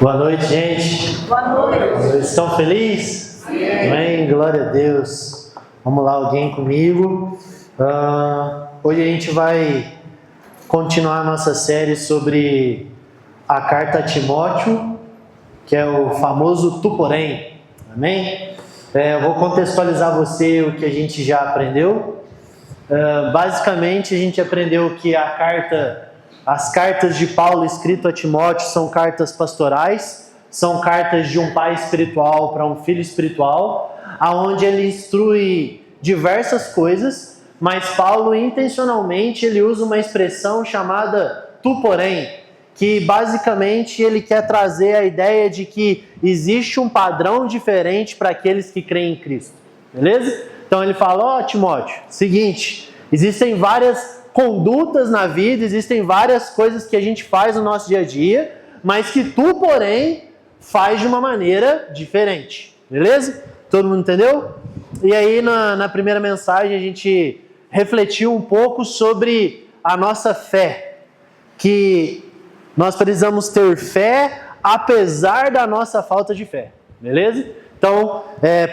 Boa noite, gente. Boa noite. Estão felizes? Amém. Glória a Deus. Vamos lá, alguém comigo. Hoje a gente vai continuar a nossa série sobre a carta a Timóteo, que é o famoso tu porém. Amém? Eu vou contextualizar você o que a gente já aprendeu. Basicamente a gente aprendeu que as cartas de Paulo escrito a Timóteo são cartas pastorais, são cartas de um pai espiritual para um filho espiritual, aonde ele instrui diversas coisas, mas Paulo intencionalmente ele usa uma expressão chamada tu porém, que basicamente ele quer trazer a ideia de que existe um padrão diferente para aqueles que creem em Cristo, beleza? Então ele fala, Timóteo, seguinte, existem várias condutas na vida, existem várias coisas que a gente faz no nosso dia a dia, mas que tu, porém, faz de uma maneira diferente, beleza? Todo mundo entendeu? E aí na primeira mensagem a gente refletiu um pouco sobre a nossa fé, que nós precisamos ter fé apesar da nossa falta de fé, beleza? Então,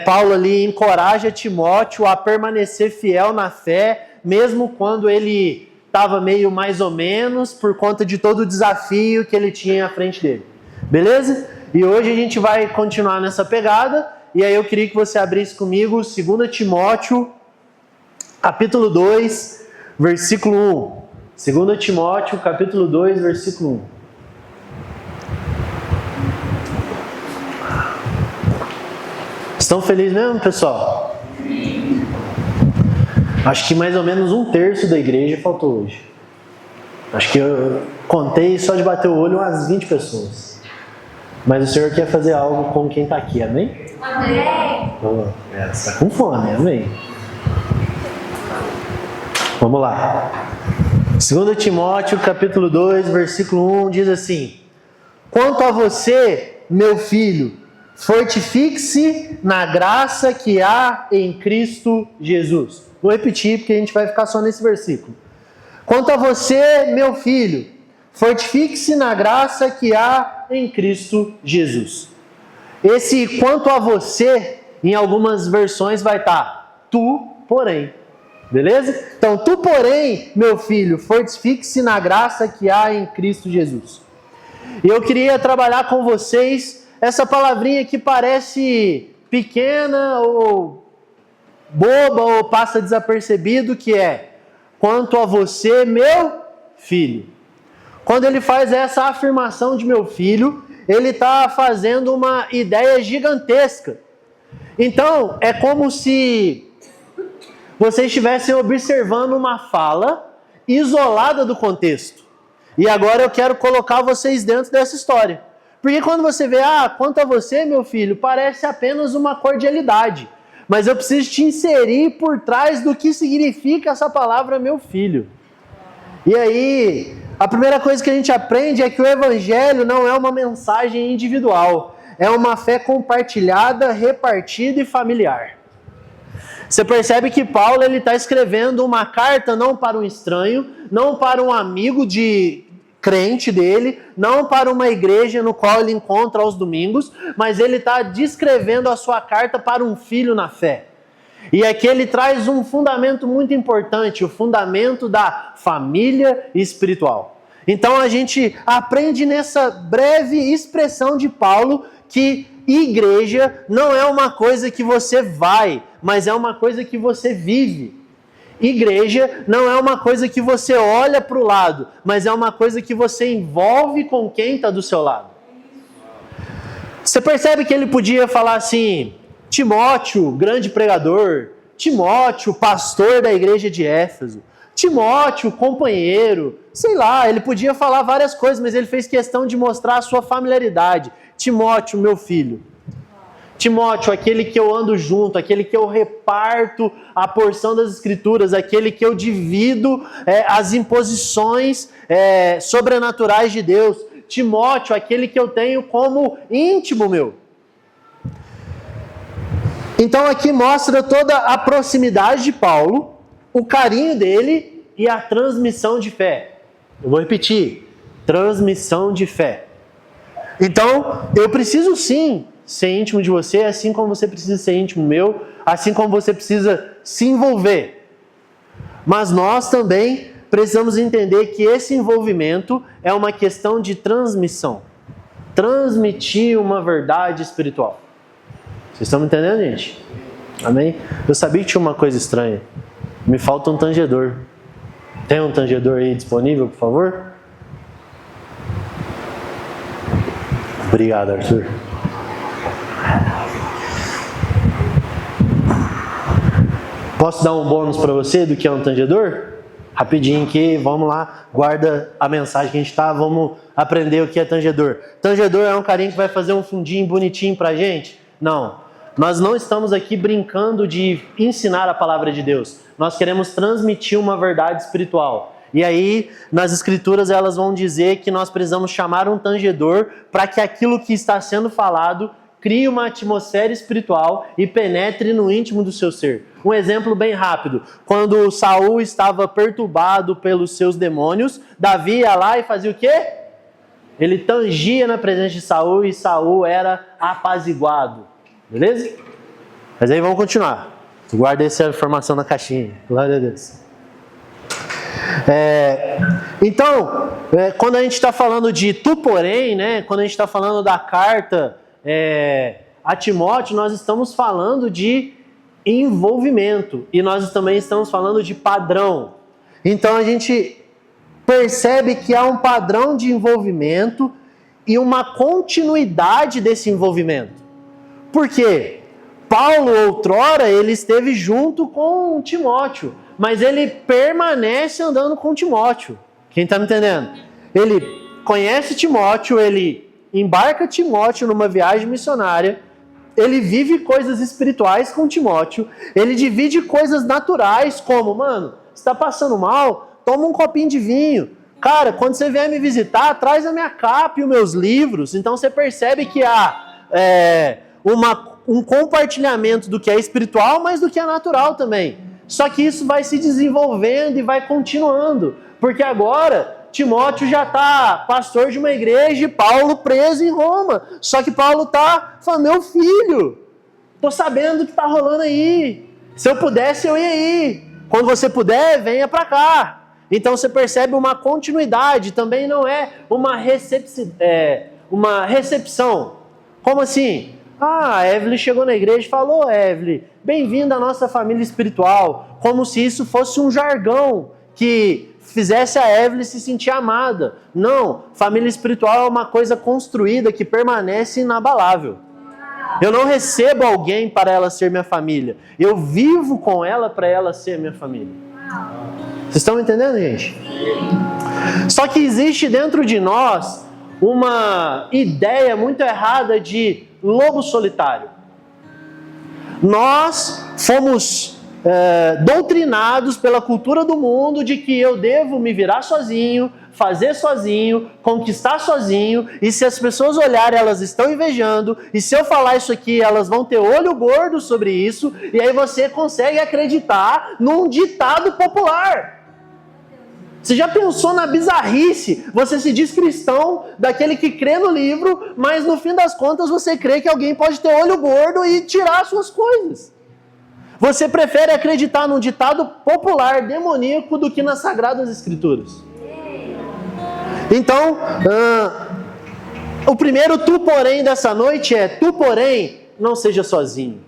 Paulo ali encoraja Timóteo a permanecer fiel na fé, mesmo quando ele estava meio mais ou menos, por conta de todo o desafio que ele tinha à frente dele. Beleza? E hoje a gente vai continuar nessa pegada, e aí eu queria que você abrisse comigo 2 Timóteo, capítulo 2, versículo 1. 2 Timóteo, capítulo 2, versículo 1. Estão felizes mesmo, pessoal? Acho que mais ou menos 1/3 da igreja faltou hoje. Acho que eu contei só de bater o olho umas 20 pessoas. Mas o Senhor quer fazer algo com quem está aqui, amém? Amém. Você está com fome, amém? Vamos lá. 2 Timóteo, capítulo 2, versículo 1, diz assim: Quanto a você, meu filho, fortifique-se na graça que há em Cristo Jesus. Vou repetir porque a gente vai ficar só nesse versículo. Quanto a você, meu filho, fortifique-se na graça que há em Cristo Jesus. Esse quanto a você, em algumas versões vai estar tu, porém. Beleza? Então, tu, porém, meu filho, fortifique-se na graça que há em Cristo Jesus. E eu queria trabalhar com vocês essa palavrinha que parece pequena ou boba ou passa desapercebido, que é quanto a você, meu filho. Quando ele faz essa afirmação de meu filho, ele está fazendo uma ideia gigantesca. Então, é como se vocês estivessem observando uma fala isolada do contexto. E agora eu quero colocar vocês dentro dessa história. Porque quando você vê, quanto a você, meu filho, parece apenas uma cordialidade. Mas eu preciso te inserir por trás do que significa essa palavra, meu filho. E aí, a primeira coisa que a gente aprende é que o evangelho não é uma mensagem individual. É uma fé compartilhada, repartida e familiar. Você percebe que Paulo está escrevendo uma carta não para um estranho, não para um amigo de crente dele, não para uma igreja no qual ele encontra aos domingos, mas ele está descrevendo a sua carta para um filho na fé. E aqui ele traz um fundamento muito importante, o fundamento da família espiritual. Então a gente aprende nessa breve expressão de Paulo que igreja não é uma coisa que você vai, mas é uma coisa que você vive. Igreja não é uma coisa que você olha para o lado, mas é uma coisa que você envolve com quem está do seu lado. Você percebe que ele podia falar assim, Timóteo, grande pregador, Timóteo, pastor da igreja de Éfeso, Timóteo, companheiro, sei lá, ele podia falar várias coisas, mas ele fez questão de mostrar a sua familiaridade. Timóteo, meu filho. Timóteo, aquele que eu ando junto, aquele que eu reparto a porção das Escrituras, aquele que eu divido as imposições sobrenaturais de Deus. Timóteo, aquele que eu tenho como íntimo meu. Então aqui mostra toda a proximidade de Paulo, o carinho dele e a transmissão de fé. Eu vou repetir, transmissão de fé. Então, eu preciso sim ser íntimo de você, assim como você precisa ser íntimo meu, assim como você precisa se envolver. Mas nós também precisamos entender que esse envolvimento é uma questão de transmissão. Transmitir uma verdade espiritual. Vocês estão me entendendo, gente? Amém? Eu sabia que tinha uma coisa estranha. Me falta um tangedor. Tem um tangedor aí disponível, por favor? Obrigado, Arthur. Posso dar um bônus para você do que é um tangedor? Rapidinho que, vamos lá, guarda a mensagem que a gente está, vamos aprender o que é tangedor. Tangedor é um carinha que vai fazer um fundinho bonitinho para a gente? Não. Nós não estamos aqui brincando de ensinar a palavra de Deus. Nós queremos transmitir uma verdade espiritual. E aí, nas escrituras, elas vão dizer que nós precisamos chamar um tangedor para que aquilo que está sendo falado crie uma atmosfera espiritual e penetre no íntimo do seu ser. Um exemplo bem rápido. Quando Saul estava perturbado pelos seus demônios, Davi ia lá e fazia o quê? Ele tangia na presença de Saul e Saul era apaziguado. Beleza? Mas aí vamos continuar. Guarda essa informação na caixinha. Glória a Deus. Então, quando a gente está falando de tu porém, né, quando a gente está falando da carta a Timóteo, nós estamos falando de envolvimento e nós também estamos falando de padrão. Então a gente percebe que há um padrão de envolvimento e uma continuidade desse envolvimento. Por quê? Paulo, outrora, ele esteve junto com Timóteo, mas ele permanece andando com Timóteo. Quem está me entendendo? Ele conhece Timóteo, ele embarca Timóteo numa viagem missionária, ele vive coisas espirituais com Timóteo, ele divide coisas naturais, como, mano, você está passando mal? Toma um copinho de vinho. Cara, quando você vier me visitar, traz a minha capa e os meus livros. Então você percebe que há um compartilhamento do que é espiritual, mas do que é natural também. Só que isso vai se desenvolvendo e vai continuando. Porque agora Timóteo já está pastor de uma igreja e Paulo preso em Roma. Só que Paulo está falando, meu filho, estou sabendo o que está rolando aí. Se eu pudesse, eu ia ir. Quando você puder, venha para cá. Então você percebe uma continuidade. Também não é uma recepção. Como assim? A Evelyn chegou na igreja e falou, Evelyn, bem-vinda à nossa família espiritual. Como se isso fosse um jargão que fizesse a Evelyn se sentir amada. Não, família espiritual é uma coisa construída que permanece inabalável. Eu não recebo alguém para ela ser minha família. Eu vivo com ela para ela ser minha família. Vocês estão entendendo, gente? Só que existe dentro de nós uma ideia muito errada de lobo solitário. Nós fomos doutrinados pela cultura do mundo de que eu devo me virar sozinho, fazer sozinho, conquistar sozinho, e se as pessoas olharem, elas estão invejando, e se eu falar isso aqui, elas vão ter olho gordo sobre isso, e aí você consegue acreditar num ditado popular. Você já pensou na bizarrice? Você se diz cristão, daquele que crê no livro, mas no fim das contas você crê que alguém pode ter olho gordo e tirar suas coisas. Você prefere acreditar num ditado popular demoníaco do que nas Sagradas Escrituras. Então, o primeiro tu porém dessa noite é, tu porém não seja sozinho.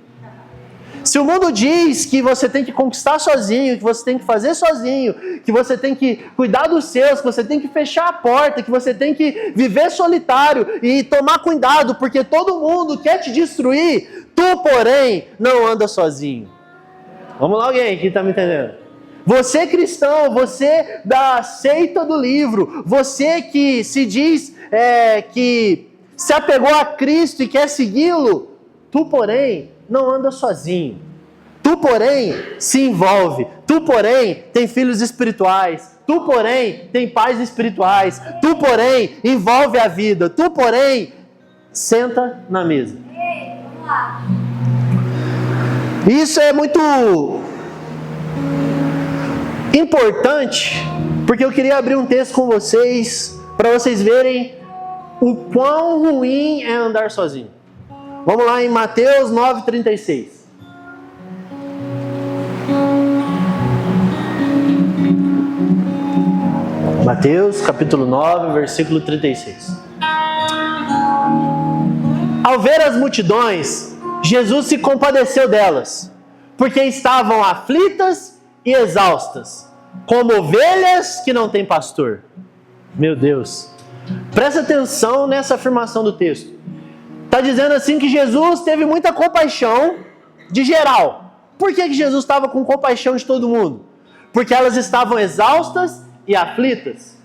Se o mundo diz que você tem que conquistar sozinho, que você tem que fazer sozinho, que você tem que cuidar dos seus, que você tem que fechar a porta, que você tem que viver solitário e tomar cuidado, porque todo mundo quer te destruir, tu, porém, não anda sozinho. Vamos lá, alguém que está me entendendo? Você cristão, você da seita do livro, você que se diz que se apegou a Cristo e quer segui-lo, tu, porém, não anda sozinho. Tu, porém, se envolve. Tu, porém, tem filhos espirituais. Tu, porém, tem pais espirituais. Tu, porém, envolve a vida. Tu, porém, senta na mesa. Isso é muito importante, porque eu queria abrir um texto com vocês, para vocês verem o quão ruim é andar sozinho. Vamos lá em Mateus 9,36. Mateus capítulo 9, versículo 36. Ao ver as multidões, Jesus se compadeceu delas, porque estavam aflitas e exaustas, como ovelhas que não têm pastor. Meu Deus, presta atenção nessa afirmação do texto. Está dizendo assim que Jesus teve muita compaixão de geral. Por que Jesus estava com compaixão de todo mundo? Porque elas estavam exaustas e aflitas.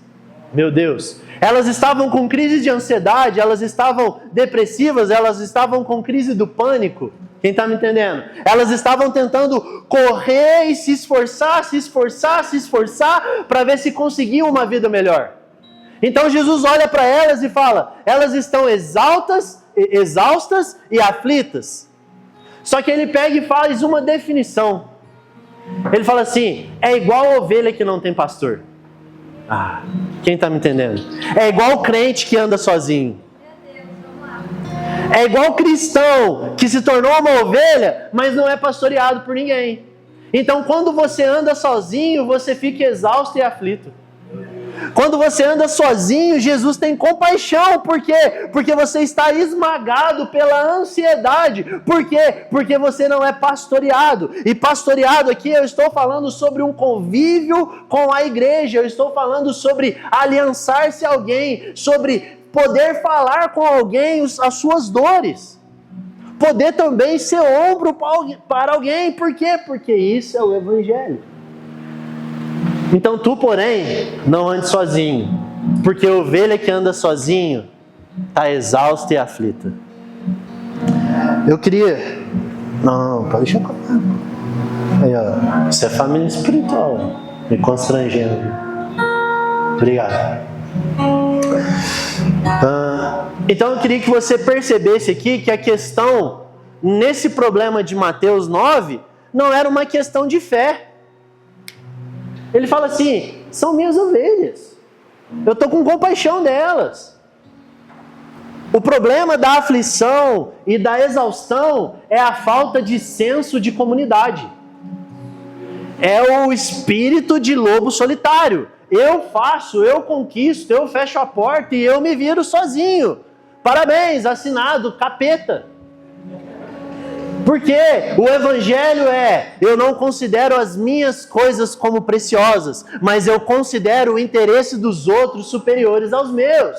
Meu Deus, elas estavam com crise de ansiedade, elas estavam depressivas, elas estavam com crise do pânico. Quem está me entendendo? Elas estavam tentando correr e se esforçar para ver se conseguiam uma vida melhor. Então Jesus olha para elas e fala, elas estão exaustas e aflitas. Só que ele pega e faz uma definição. Ele fala assim, é igual a ovelha que não tem pastor. Ah, quem está me entendendo? É igual o crente que anda sozinho. É igual o cristão que se tornou uma ovelha, mas não é pastoreado por ninguém. Então quando você anda sozinho, você fica exausto e aflito. Quando você anda sozinho, Jesus tem compaixão. Por quê? Porque você está esmagado pela ansiedade. Por quê? Porque você não é pastoreado. E pastoreado aqui eu estou falando sobre um convívio com a igreja. Eu estou falando sobre aliançar-se a alguém, sobre poder falar com alguém as suas dores. Poder também ser ombro para alguém. Por quê? Porque isso é o Evangelho. Então tu, porém, não ande sozinho, porque a ovelha que anda sozinho está exausta e aflita. Eu queria... Não, pode deixar comigo. Aí, ó, isso é família espiritual, me constrangendo. Obrigado. Então eu queria que você percebesse aqui que a questão, nesse problema de Mateus 9, não era uma questão de fé. Ele fala assim, são minhas ovelhas, eu estou com compaixão delas. O problema da aflição e da exaustão é a falta de senso de comunidade. É o espírito de lobo solitário. Eu faço, eu conquisto, eu fecho a porta e eu me viro sozinho. Parabéns, assinado, capeta. Porque o Evangelho eu não considero as minhas coisas como preciosas, mas eu considero o interesse dos outros superiores aos meus.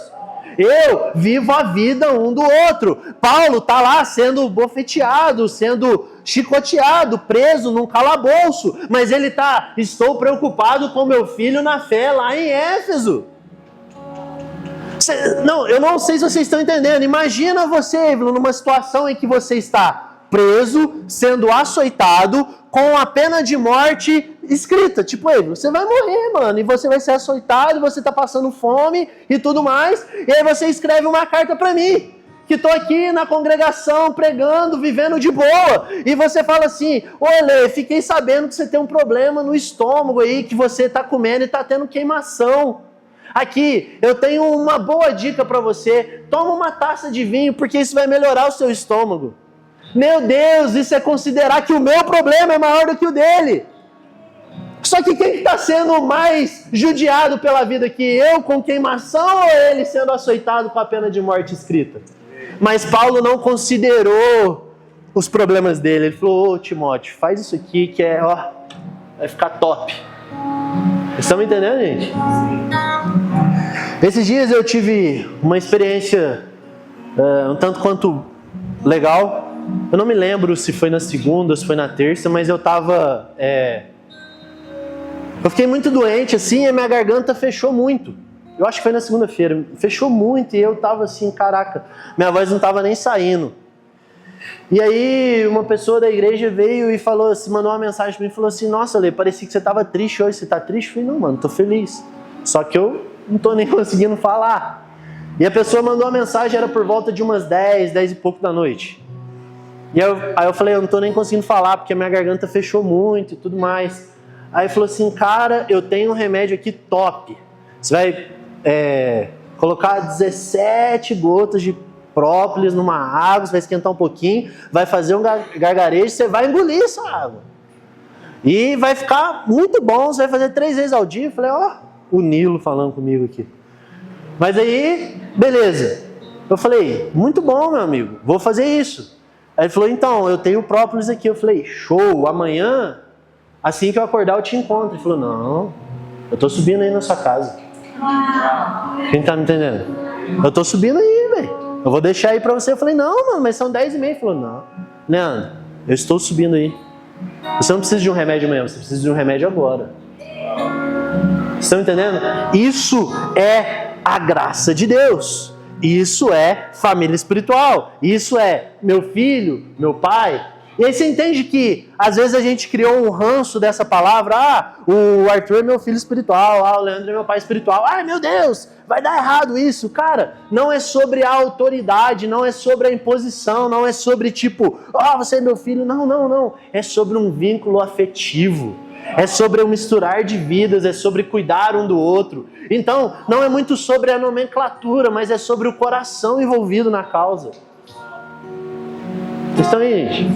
Eu vivo a vida um do outro. Paulo está lá sendo bofeteado, sendo chicoteado, preso num calabouço, mas ele está, estou preocupado com meu filho na fé lá em Éfeso. Não, eu não sei se vocês estão entendendo. Imagina você, numa situação em que você está preso, sendo açoitado, com a pena de morte escrita. Tipo, você vai morrer, mano, e você vai ser açoitado, e você tá passando fome e tudo mais, e aí você escreve uma carta para mim, que tô aqui na congregação, pregando, vivendo de boa, e você fala assim, olha, fiquei sabendo que você tem um problema no estômago aí, que você tá comendo e tá tendo queimação. Aqui, eu tenho uma boa dica para você, toma uma taça de vinho, porque isso vai melhorar o seu estômago. Meu Deus, isso é considerar que o meu problema é maior do que o dele. Só que quem está sendo mais judiado pela vida aqui? Eu com queimação ou ele sendo açoitado com a pena de morte escrita? Mas Paulo não considerou os problemas dele. Ele falou, Timóteo, faz isso aqui que vai ficar top. Vocês estão me entendendo, gente? Esses dias eu tive uma experiência um tanto quanto legal. Eu não me lembro se foi na segunda ou se foi na terça, mas eu fiquei muito doente assim, e a minha garganta fechou muito. Eu acho que foi na segunda-feira, fechou muito, e eu tava assim, caraca, minha voz não tava nem saindo. E aí uma pessoa da igreja veio e falou assim, mandou uma mensagem pra mim e falou assim, nossa, Lê, parecia que você tava triste hoje, você tá triste? Eu falei, não, mano, tô feliz. Só que eu não tô nem conseguindo falar. E a pessoa mandou uma mensagem, era por volta de umas 10 e pouco da noite. E aí eu falei, eu não tô nem conseguindo falar, porque a minha garganta fechou muito e tudo mais. Aí ele falou assim, cara, eu tenho um remédio aqui top. Você vai colocar 17 gotas de própolis numa água, você vai esquentar um pouquinho, vai fazer um gargarejo, você vai engolir essa água. E vai ficar muito bom, você vai fazer 3 vezes ao dia. Eu falei, ó, o Nilo falando comigo aqui. Mas aí, beleza. Eu falei, muito bom, meu amigo, vou fazer isso. Aí ele falou, então, eu tenho própolis aqui. Eu falei, show, amanhã, assim que eu acordar, eu te encontro. Ele falou, não, eu tô subindo aí na sua casa. Quem tá me entendendo? Eu tô subindo aí, velho. Eu vou deixar aí pra você. Eu falei, não, mano, mas são 10h30. Ele falou, não, Leandro, eu estou subindo aí. Você não precisa de um remédio amanhã, você precisa de um remédio agora. Vocês estão entendendo? Isso é a graça de Deus. Isso é família espiritual. Isso é meu filho, meu pai. E aí você entende que às vezes a gente criou um ranço dessa palavra. Ah, o Arthur é meu filho espiritual. Ah, o Leandro é meu pai espiritual. Ai, meu Deus, vai dar errado isso. Cara, não é sobre a autoridade, não é sobre a imposição, não é sobre tipo, ah, você é meu filho. Não, não, não. É sobre um vínculo afetivo. É sobre o misturar de vidas, é sobre cuidar um do outro. Então, não é muito sobre a nomenclatura, mas é sobre o coração envolvido na causa. Vocês estão aí, gente?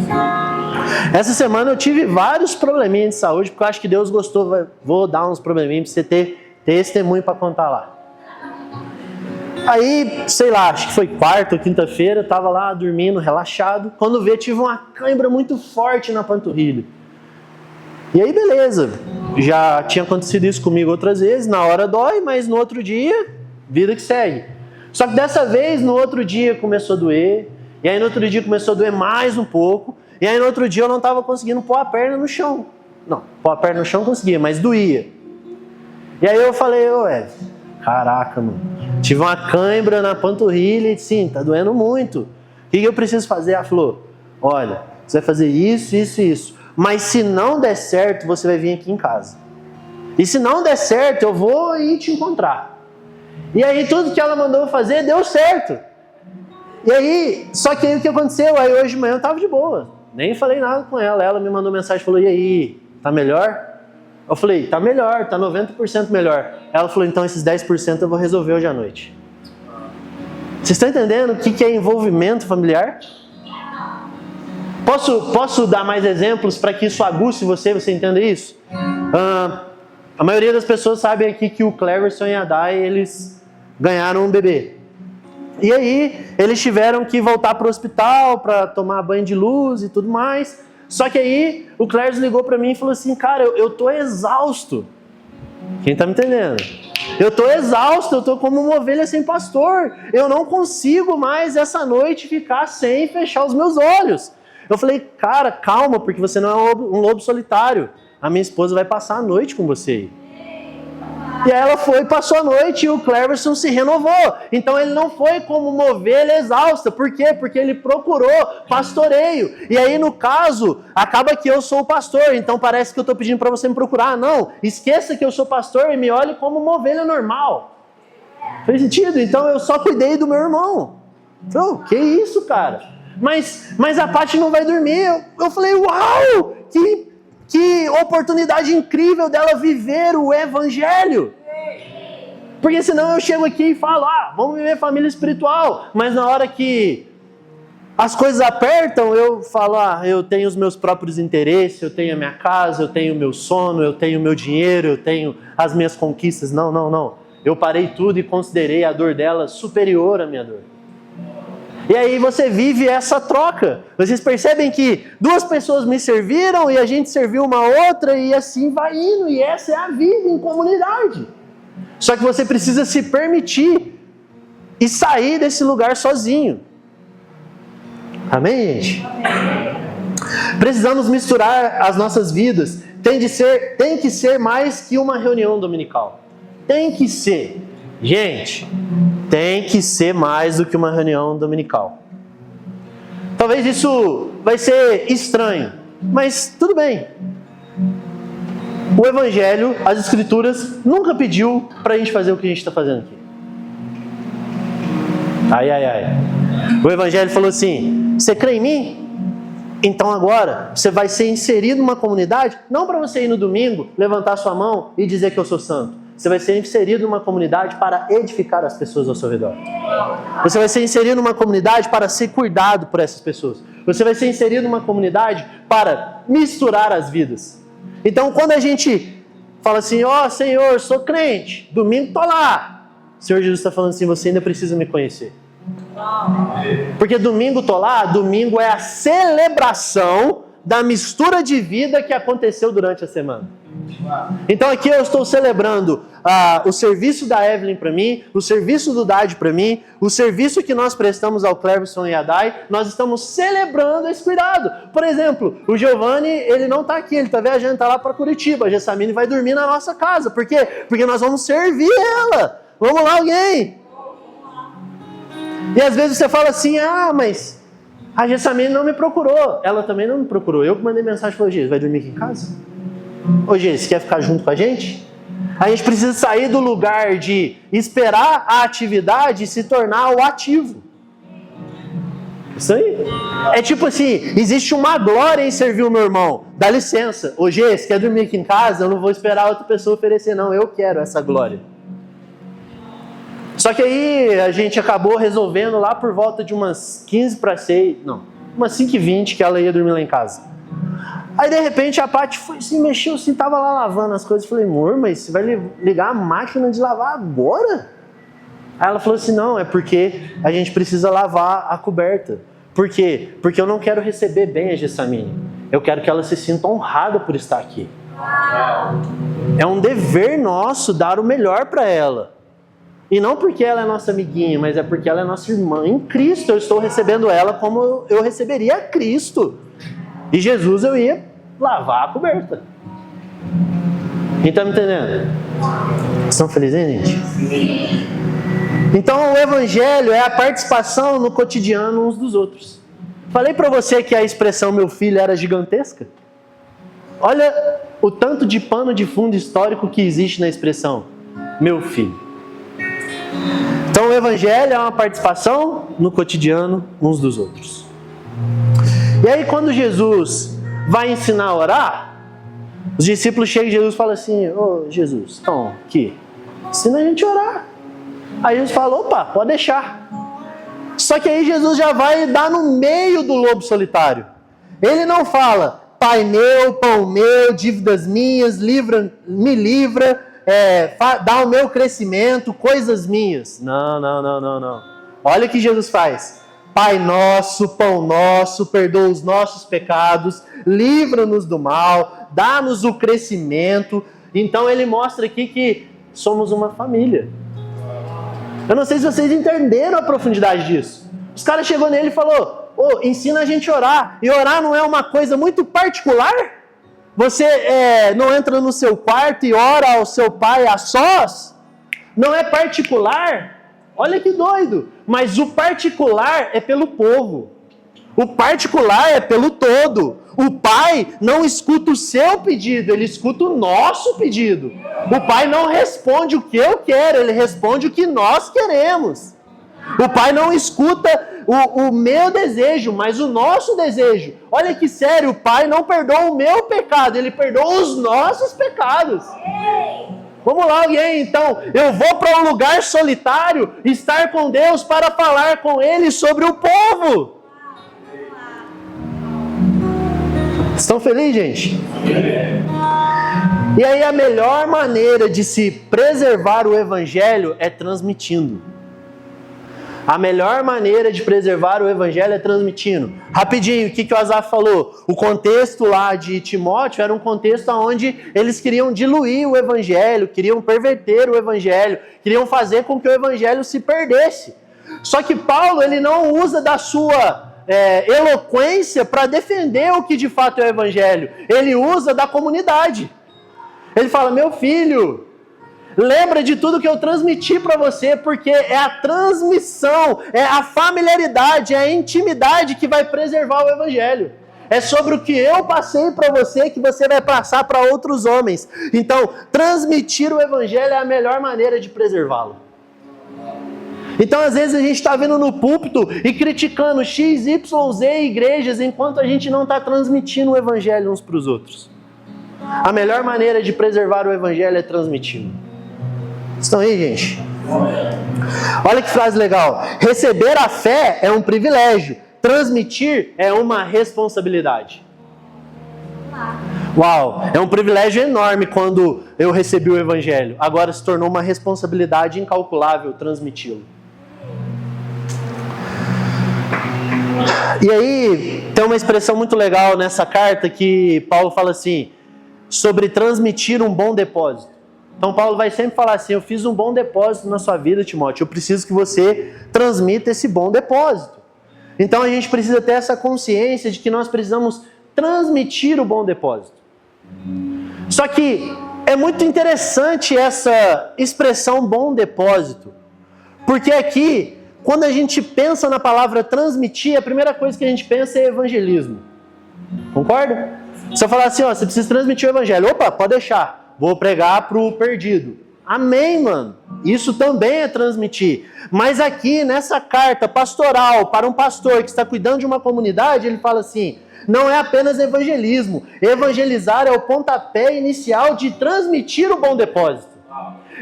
Essa semana eu tive vários probleminhas de saúde, porque eu acho que Deus gostou. Vou dar uns probleminhas para você ter testemunho para contar lá. Aí, sei lá, acho que foi quarta ou quinta-feira, eu tava lá dormindo, relaxado. Quando vi, tive uma cãibra muito forte na panturrilha. E aí, beleza. Já tinha acontecido isso comigo outras vezes. Na hora dói, mas no outro dia, vida que segue. Só que dessa vez, no outro dia, começou a doer. E aí, no outro dia, começou a doer mais um pouco. E aí, no outro dia, eu não estava conseguindo pôr a perna no chão. Não, pôr a perna no chão eu conseguia, mas doía. E aí, eu falei, ué, caraca, mano. Tive uma cãibra na panturrilha e, sim, tá doendo muito. O que eu preciso fazer? Ela falou, olha, você vai fazer isso, isso e isso. Mas se não der certo, você vai vir aqui em casa. E se não der certo, eu vou ir te encontrar. E aí tudo que ela mandou fazer deu certo. E aí, só que aí o que aconteceu? Aí hoje de manhã eu tava de boa. Nem falei nada com ela. Ela me mandou mensagem e falou, e aí, tá melhor? Eu falei, tá melhor, tá 90% melhor. Ela falou, então esses 10% eu vou resolver hoje à noite. Vocês estão entendendo o que é envolvimento familiar? Posso dar mais exemplos para que isso aguce você entenda isso? A maioria das pessoas sabe aqui que o Cleverson e a Dai, eles ganharam um bebê. E aí, eles tiveram que voltar para o hospital para tomar banho de luz e tudo mais. Só que aí, o Cleverson ligou para mim e falou assim, cara, eu tô exausto. Quem tá me entendendo? Eu tô exausto, eu tô como uma ovelha sem pastor. Eu não consigo mais essa noite ficar sem fechar os meus olhos. Eu falei, cara, calma, porque você não é um lobo solitário. A minha esposa vai passar a noite com você. E aí ela foi, passou a noite e o Cleverson se renovou. Então ele não foi como uma ovelha exausta. Por quê? Porque ele procurou pastoreio. E aí no caso, acaba que eu sou o pastor. Então parece que eu estou pedindo para você me procurar. Não, esqueça que eu sou pastor e me olhe como uma ovelha normal. Fez sentido? Então eu só cuidei do meu irmão. Então, que isso, cara? Mas a Paty não vai dormir. Eu falei, uau, que oportunidade incrível dela viver o evangelho. Porque senão eu chego aqui e falo, vamos viver família espiritual. Mas na hora que as coisas apertam, eu falo, eu tenho os meus próprios interesses, eu tenho a minha casa, eu tenho o meu sono, eu tenho o meu dinheiro, eu tenho as minhas conquistas. Não. Eu parei tudo e considerei a dor dela superior à minha dor. E aí você vive essa troca. Vocês percebem que duas pessoas me serviram e a gente serviu uma outra e assim vai indo. E essa é a vida em comunidade. Só que você precisa se permitir e sair desse lugar sozinho. Amém, gente? Precisamos misturar as nossas vidas. Tem que ser mais que uma reunião dominical. Tem que ser. Gente, tem que ser mais do que uma reunião dominical. Talvez isso vai ser estranho, mas tudo bem. O Evangelho, as Escrituras, nunca pediu para a gente fazer o que a gente está fazendo aqui. O Evangelho falou assim, você crê em mim? Então agora você vai ser inserido numa comunidade, não para você ir no domingo, levantar sua mão e dizer que eu sou santo. você vai ser inserido numa comunidade para edificar as pessoas ao seu redor. Você vai ser inserido numa comunidade para ser cuidado por essas pessoas. Você vai ser inserido numa comunidade para misturar as vidas. Então, quando a gente fala assim, ó, Senhor, sou crente, domingo tô lá. O Senhor Jesus está falando assim, você ainda precisa me conhecer. Porque domingo tô lá, domingo é a celebração da mistura de vida que aconteceu durante a semana. Então aqui eu estou celebrando o serviço da Evelyn para mim, o serviço do Dade para mim, o serviço que nós prestamos ao Cleverson e a Dai, nós estamos celebrando esse cuidado. Por exemplo, o Giovanni, ele não está aqui, ele está viajando, está lá para Curitiba, a Gessamine vai dormir na nossa casa. Por quê? Porque nós vamos servir ela. Vamos lá, alguém? E às vezes você fala assim, mas a Gessamine não me procurou. Ela também não me procurou. Eu que mandei mensagem e falei, Gê, vai dormir aqui em casa? Ô Gê, você quer ficar junto com a gente? A gente precisa sair do lugar de esperar a atividade e se tornar o ativo. Isso aí. É tipo assim, existe uma glória em servir o meu irmão. Dá licença. Ô Gê, você quer dormir aqui em casa? Eu não vou esperar outra pessoa oferecer, não. Eu quero essa glória. Só que aí a gente acabou resolvendo lá por volta de umas 15 para 6, não, umas 5h20 que ela ia dormir lá em casa. Aí de repente a Paty foi se mexeu assim, tava lá lavando as coisas. Falei, amor, mas você vai ligar a máquina de lavar agora? Aí ela falou assim, não, é porque a gente precisa lavar a coberta. Por quê? Porque eu não quero receber bem a Gessamine. Eu quero que ela se sinta honrada por estar aqui. É um dever nosso dar o melhor para ela. E não porque ela é nossa amiguinha, mas é porque ela é nossa irmã em Cristo. Eu estou recebendo ela como eu receberia Cristo. E Jesus eu ia lavar a coberta. Quem está me entendendo? Estão felizes, gente? Sim. Então o Evangelho é a participação no cotidiano uns dos outros. Falei para você que a expressão meu filho era gigantesca? Olha o tanto de pano de fundo histórico que existe na expressão meu filho. Então o Evangelho é uma participação no cotidiano uns dos outros. E aí quando Jesus vai ensinar a orar, os discípulos chegam e Jesus fala assim, ô Jesus, então, aqui, ensina a gente a orar. Aí Jesus fala, opa, pode deixar. Só que aí Jesus já vai dar no meio do lobo solitário. Ele não fala, Pai meu, pão meu, dívidas minhas, me livra, dá o meu crescimento, coisas minhas. Não. Olha o que Jesus faz. Pai nosso, pão nosso, perdoa os nossos pecados, livra-nos do mal, dá-nos o crescimento. Então ele mostra aqui que somos uma família. Eu não sei se vocês entenderam a profundidade disso. Os caras chegou nele e falou, ensina a gente a orar. E orar não é uma coisa muito particular? Você não entra no seu quarto e ora ao seu pai a sós? Não é particular? Olha que doido. Mas o particular é pelo povo. O particular é pelo todo. O pai não escuta o seu pedido, ele escuta o nosso pedido. O pai não responde o que eu quero, ele responde o que nós queremos. O pai não escuta o meu desejo, mas o nosso desejo. Olha que sério, o pai não perdoa o meu pecado, ele perdoa os nossos pecados. Vamos lá, alguém, então, eu vou para um lugar solitário, estar com Deus para falar com Ele sobre o povo. Estão felizes, gente? E aí a melhor maneira de se preservar o Evangelho é transmitindo. A melhor maneira de preservar o Evangelho é transmitindo. Rapidinho, o que o Asaf falou? O contexto lá de Timóteo era um contexto onde eles queriam diluir o Evangelho, queriam perverter o Evangelho, queriam fazer com que o Evangelho se perdesse. Só que Paulo, ele não usa da sua eloquência para defender o que de fato é o Evangelho. Ele usa da comunidade. Ele fala, meu filho, lembra de tudo que eu transmiti para você, porque é a transmissão, é a familiaridade, é a intimidade que vai preservar o Evangelho. É sobre o que eu passei para você que você vai passar para outros homens. Então, transmitir o Evangelho é a melhor maneira de preservá-lo. Então, às vezes, a gente está vindo no púlpito e criticando X, Y, Z igrejas, enquanto a gente não está transmitindo o Evangelho uns para os outros. A melhor maneira de preservar o Evangelho é transmitindo. Estão aí, gente? Olha que frase legal. Receber a fé é um privilégio. Transmitir é uma responsabilidade. Uau, é um privilégio enorme quando eu recebi o Evangelho. Agora se tornou uma responsabilidade incalculável transmiti-lo. E aí, tem uma expressão muito legal nessa carta que Paulo fala assim, sobre transmitir um bom depósito. Então Paulo vai sempre falar assim, eu fiz um bom depósito na sua vida, Timóteo, eu preciso que você transmita esse bom depósito. Então a gente precisa ter essa consciência de que nós precisamos transmitir o bom depósito. Só que é muito interessante essa expressão bom depósito, porque aqui, quando a gente pensa na palavra transmitir, a primeira coisa que a gente pensa é evangelismo. Concorda? Se eu falar assim, ó, você precisa transmitir o evangelho. Opa, pode deixar. Vou pregar para o perdido. Amém, mano. Isso também é transmitir. Mas aqui, nessa carta pastoral para um pastor que está cuidando de uma comunidade, ele fala assim, não é apenas evangelismo. Evangelizar é o pontapé inicial de transmitir o bom depósito.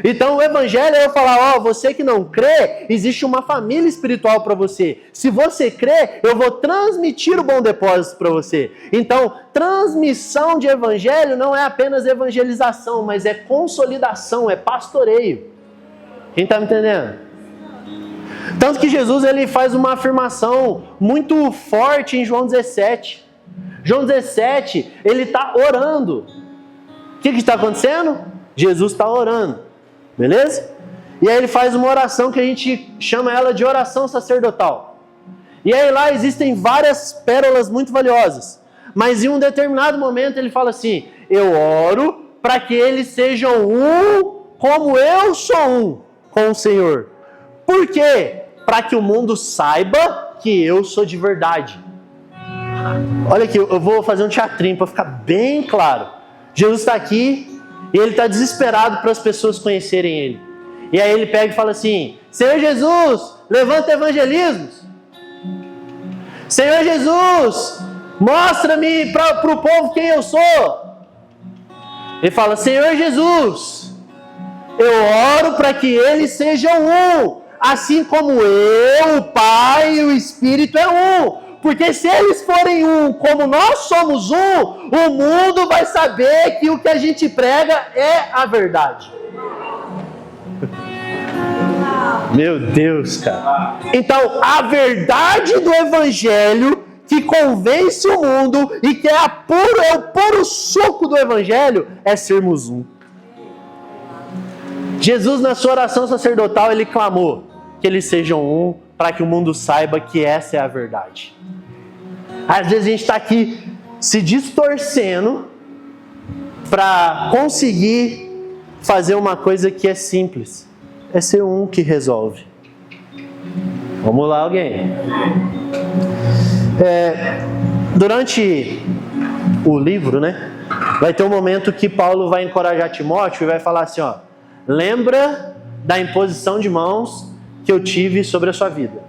Então o evangelho é eu falar, ó, você que não crê, existe uma família espiritual para você. Se você crê, eu vou transmitir o bom depósito para você. Então, transmissão de evangelho não é apenas evangelização, mas é consolidação, é pastoreio. Quem está me entendendo? Tanto que Jesus ele faz uma afirmação muito forte em João 17. João 17, ele está orando. O que está acontecendo? Jesus está orando. Beleza? E aí ele faz uma oração que a gente chama ela de oração sacerdotal. E aí lá existem várias pérolas muito valiosas. Mas em um determinado momento ele fala assim, eu oro para que eles sejam um como eu sou um com o Senhor. Por quê? Para que o mundo saiba que eu sou de verdade. Olha aqui, eu vou fazer um teatrinho para ficar bem claro. Jesus está aqui e ele está desesperado para as pessoas conhecerem ele. E aí ele pega e fala assim, Senhor Jesus, levanta evangelismos. Senhor Jesus, mostra-me para o povo quem eu sou. Ele fala, Senhor Jesus, eu oro para que eles sejam um, assim como eu, o Pai e o Espírito é um. Porque se eles forem um, como nós somos um, o mundo vai saber que o que a gente prega é a verdade. Meu Deus, cara. Então, a verdade do Evangelho que convence o mundo e que é o puro suco do Evangelho é sermos um. Jesus, na sua oração sacerdotal, ele clamou que eles sejam um para que o mundo saiba que essa é a verdade. Às vezes a gente está aqui se distorcendo para conseguir fazer uma coisa que é simples. É ser um que resolve. Vamos lá, alguém. Durante o livro, né, vai ter um momento que Paulo vai encorajar Timóteo e vai falar assim, ó, lembra da imposição de mãos que eu tive sobre a sua vida.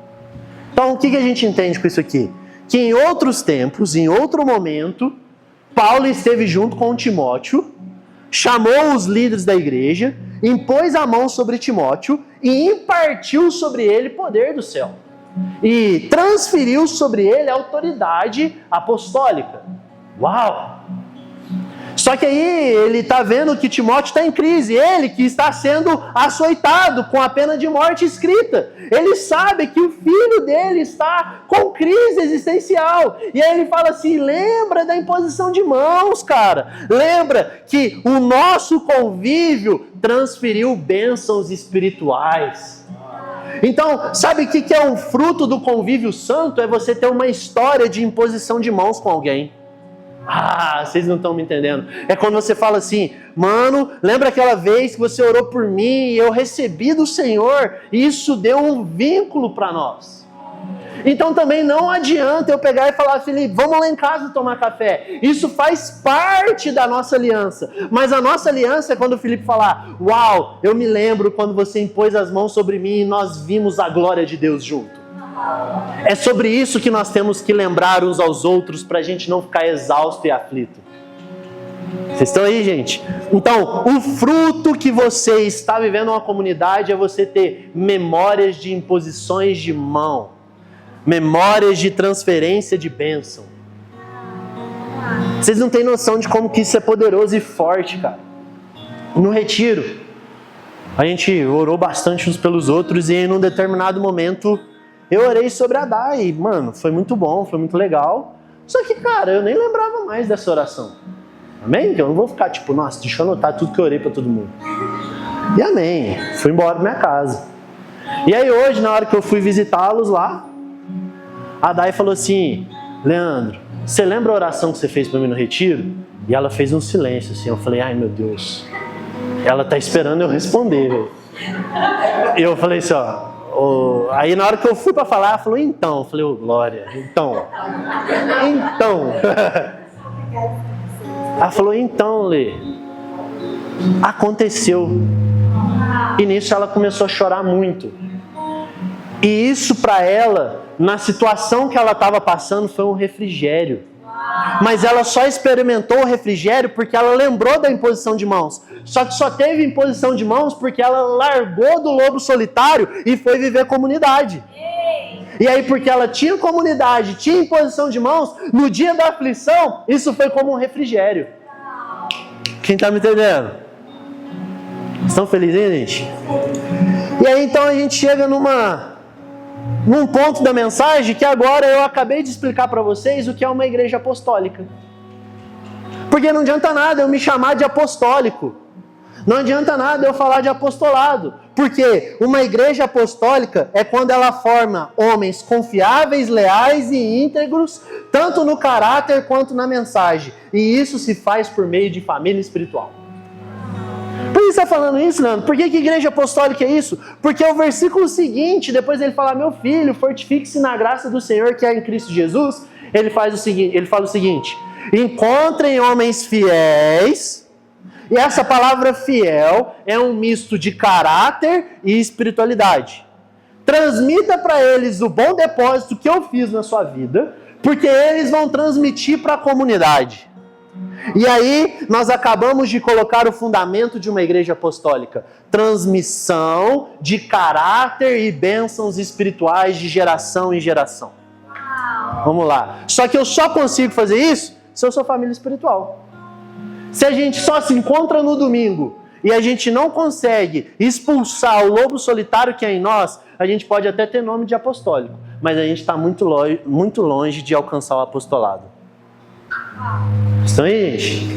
Então, o que a gente entende com isso aqui? Que em outros tempos, em outro momento, Paulo esteve junto com Timóteo, chamou os líderes da igreja, impôs a mão sobre Timóteo e impartiu sobre ele poder do céu. E transferiu sobre ele a autoridade apostólica. Uau! Só que aí ele está vendo que Timóteo está em crise, ele que está sendo açoitado com a pena de morte escrita. Ele sabe que o filho dele está com crise existencial. E aí ele fala assim, lembra da imposição de mãos, cara. Lembra que o nosso convívio transferiu bênçãos espirituais. Então, sabe o que é um fruto do convívio santo? É você ter uma história de imposição de mãos com alguém. Ah, vocês não estão me entendendo. É quando você fala assim, mano, lembra aquela vez que você orou por mim e eu recebi do Senhor? E isso deu um vínculo para nós. Então também não adianta eu pegar e falar, Felipe, vamos lá em casa tomar café. Isso faz parte da nossa aliança. Mas a nossa aliança é quando o Felipe falar, uau, eu me lembro quando você impôs as mãos sobre mim e nós vimos a glória de Deus junto. É sobre isso que nós temos que lembrar uns aos outros para a gente não ficar exausto e aflito. Vocês estão aí, gente? Então, o fruto que você está vivendo uma comunidade é você ter memórias de imposições de mão, memórias de transferência de bênção. Vocês não têm noção de como que isso é poderoso e forte, cara. No retiro, a gente orou bastante uns pelos outros e em um determinado momento eu orei sobre a Dai. Mano, foi muito bom, foi muito legal. Só que, cara, eu nem lembrava mais dessa oração. Amém? Eu não vou ficar tipo, nossa, deixa eu anotar tudo que eu orei pra todo mundo. E amém. Fui embora pra minha casa. E aí hoje, na hora que eu fui visitá-los lá, a Dai falou assim, Leandro, você lembra a oração que você fez pra mim no retiro? E ela fez um silêncio assim. Eu falei, ai meu Deus. Ela tá esperando eu responder, velho. E eu falei assim, ó. Aí na hora que eu fui pra falar, ela falou, então. Eu falei, glória, então. Ela falou, então, Lê, aconteceu. E nisso ela começou a chorar muito. E isso para ela, na situação que ela estava passando, foi um refrigério. Mas ela só experimentou o refrigério porque ela lembrou da imposição de mãos. Só que só teve imposição de mãos porque ela largou do lobo solitário e foi viver comunidade. E aí, porque ela tinha comunidade, tinha imposição de mãos, no dia da aflição, isso foi como um refrigério. Quem está me entendendo? Estão felizes, hein, gente? E aí, então, a gente chega num ponto da mensagem que agora eu acabei de explicar para vocês o que é uma igreja apostólica. Porque não adianta nada eu me chamar de apostólico. Não adianta nada eu falar de apostolado. Porque uma igreja apostólica é quando ela forma homens confiáveis, leais e íntegros, tanto no caráter quanto na mensagem. E isso se faz por meio de família espiritual. Por que você está falando isso, Leandro? Por que igreja apostólica é isso? Porque o versículo seguinte, depois ele fala, meu filho, fortifique-se na graça do Senhor que é em Cristo Jesus. Ele fala o seguinte, encontrem homens fiéis. E essa palavra fiel é um misto de caráter e espiritualidade. Transmita para eles o bom depósito que eu fiz na sua vida, porque eles vão transmitir para a comunidade. E aí, nós acabamos de colocar o fundamento de uma igreja apostólica. Transmissão de caráter e bênçãos espirituais de geração em geração. Vamos lá. Só que eu só consigo fazer isso se eu sou família espiritual. Se a gente só se encontra no domingo e a gente não consegue expulsar o lobo solitário que é em nós, a gente pode até ter nome de apostólico, mas a gente está muito longe de alcançar o apostolado. Estão aí, gente?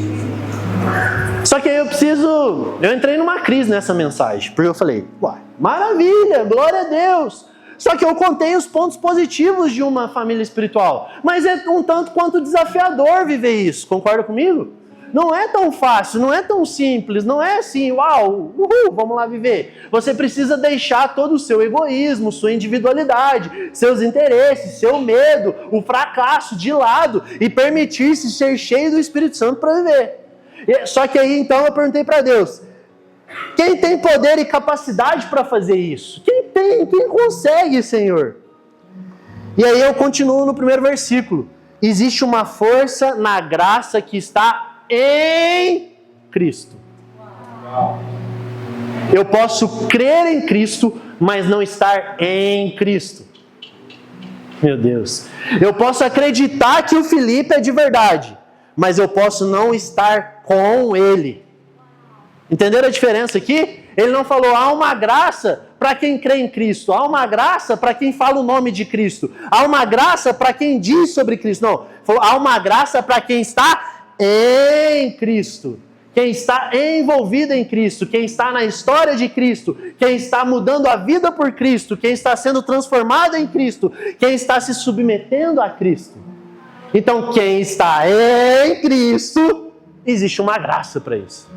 Só que aí eu entrei numa crise nessa mensagem, porque eu falei, uai, maravilha, glória a Deus. Só que eu contei os pontos positivos de uma família espiritual, mas é um tanto quanto desafiador viver isso, concorda comigo? Não é tão fácil, não é tão simples, não é assim, uau, vamos lá viver. Você precisa deixar todo o seu egoísmo, sua individualidade, seus interesses, seu medo, o fracasso de lado e permitir-se ser cheio do Espírito Santo para viver. Só que aí então eu perguntei para Deus, quem tem poder e capacidade para fazer isso? Quem consegue, Senhor? E aí eu continuo no primeiro versículo. Existe uma força na graça que está em Cristo. Eu posso crer em Cristo, mas não estar em Cristo. Meu Deus. Eu posso acreditar que o Felipe é de verdade, mas eu posso não estar com ele. Entenderam a diferença aqui? Ele não falou, há uma graça para quem crê em Cristo, há uma graça para quem fala o nome de Cristo, há uma graça para quem diz sobre Cristo. Não, falou, há uma graça para quem está em Cristo, quem está envolvido em Cristo, quem está na história de Cristo, quem está mudando a vida por Cristo, quem está sendo transformado em Cristo, quem está se submetendo a Cristo. Então, quem está em Cristo, existe uma graça para isso.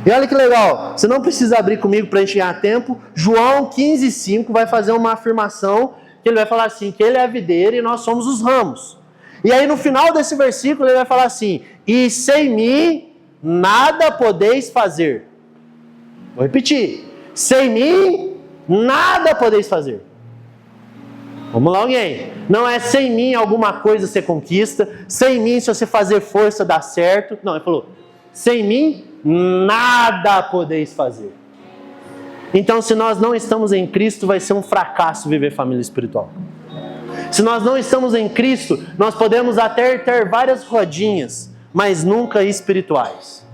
E olha que legal, você não precisa abrir comigo para a gente ganhar tempo. João 15,5 vai fazer uma afirmação, que ele vai falar assim, que ele é a videira e nós somos os ramos. E aí no final desse versículo ele vai falar assim, e sem mim nada podeis fazer. Vou repetir, sem mim nada podeis fazer. Vamos lá, alguém. Não é sem mim alguma coisa você conquista, sem mim se você fazer força dá certo. Não, ele falou, sem mim nada podeis fazer. Então, se nós não estamos em Cristo, vai ser um fracasso viver família espiritual. Se nós não estamos em Cristo, nós podemos até ter várias rodinhas, mas nunca espirituais.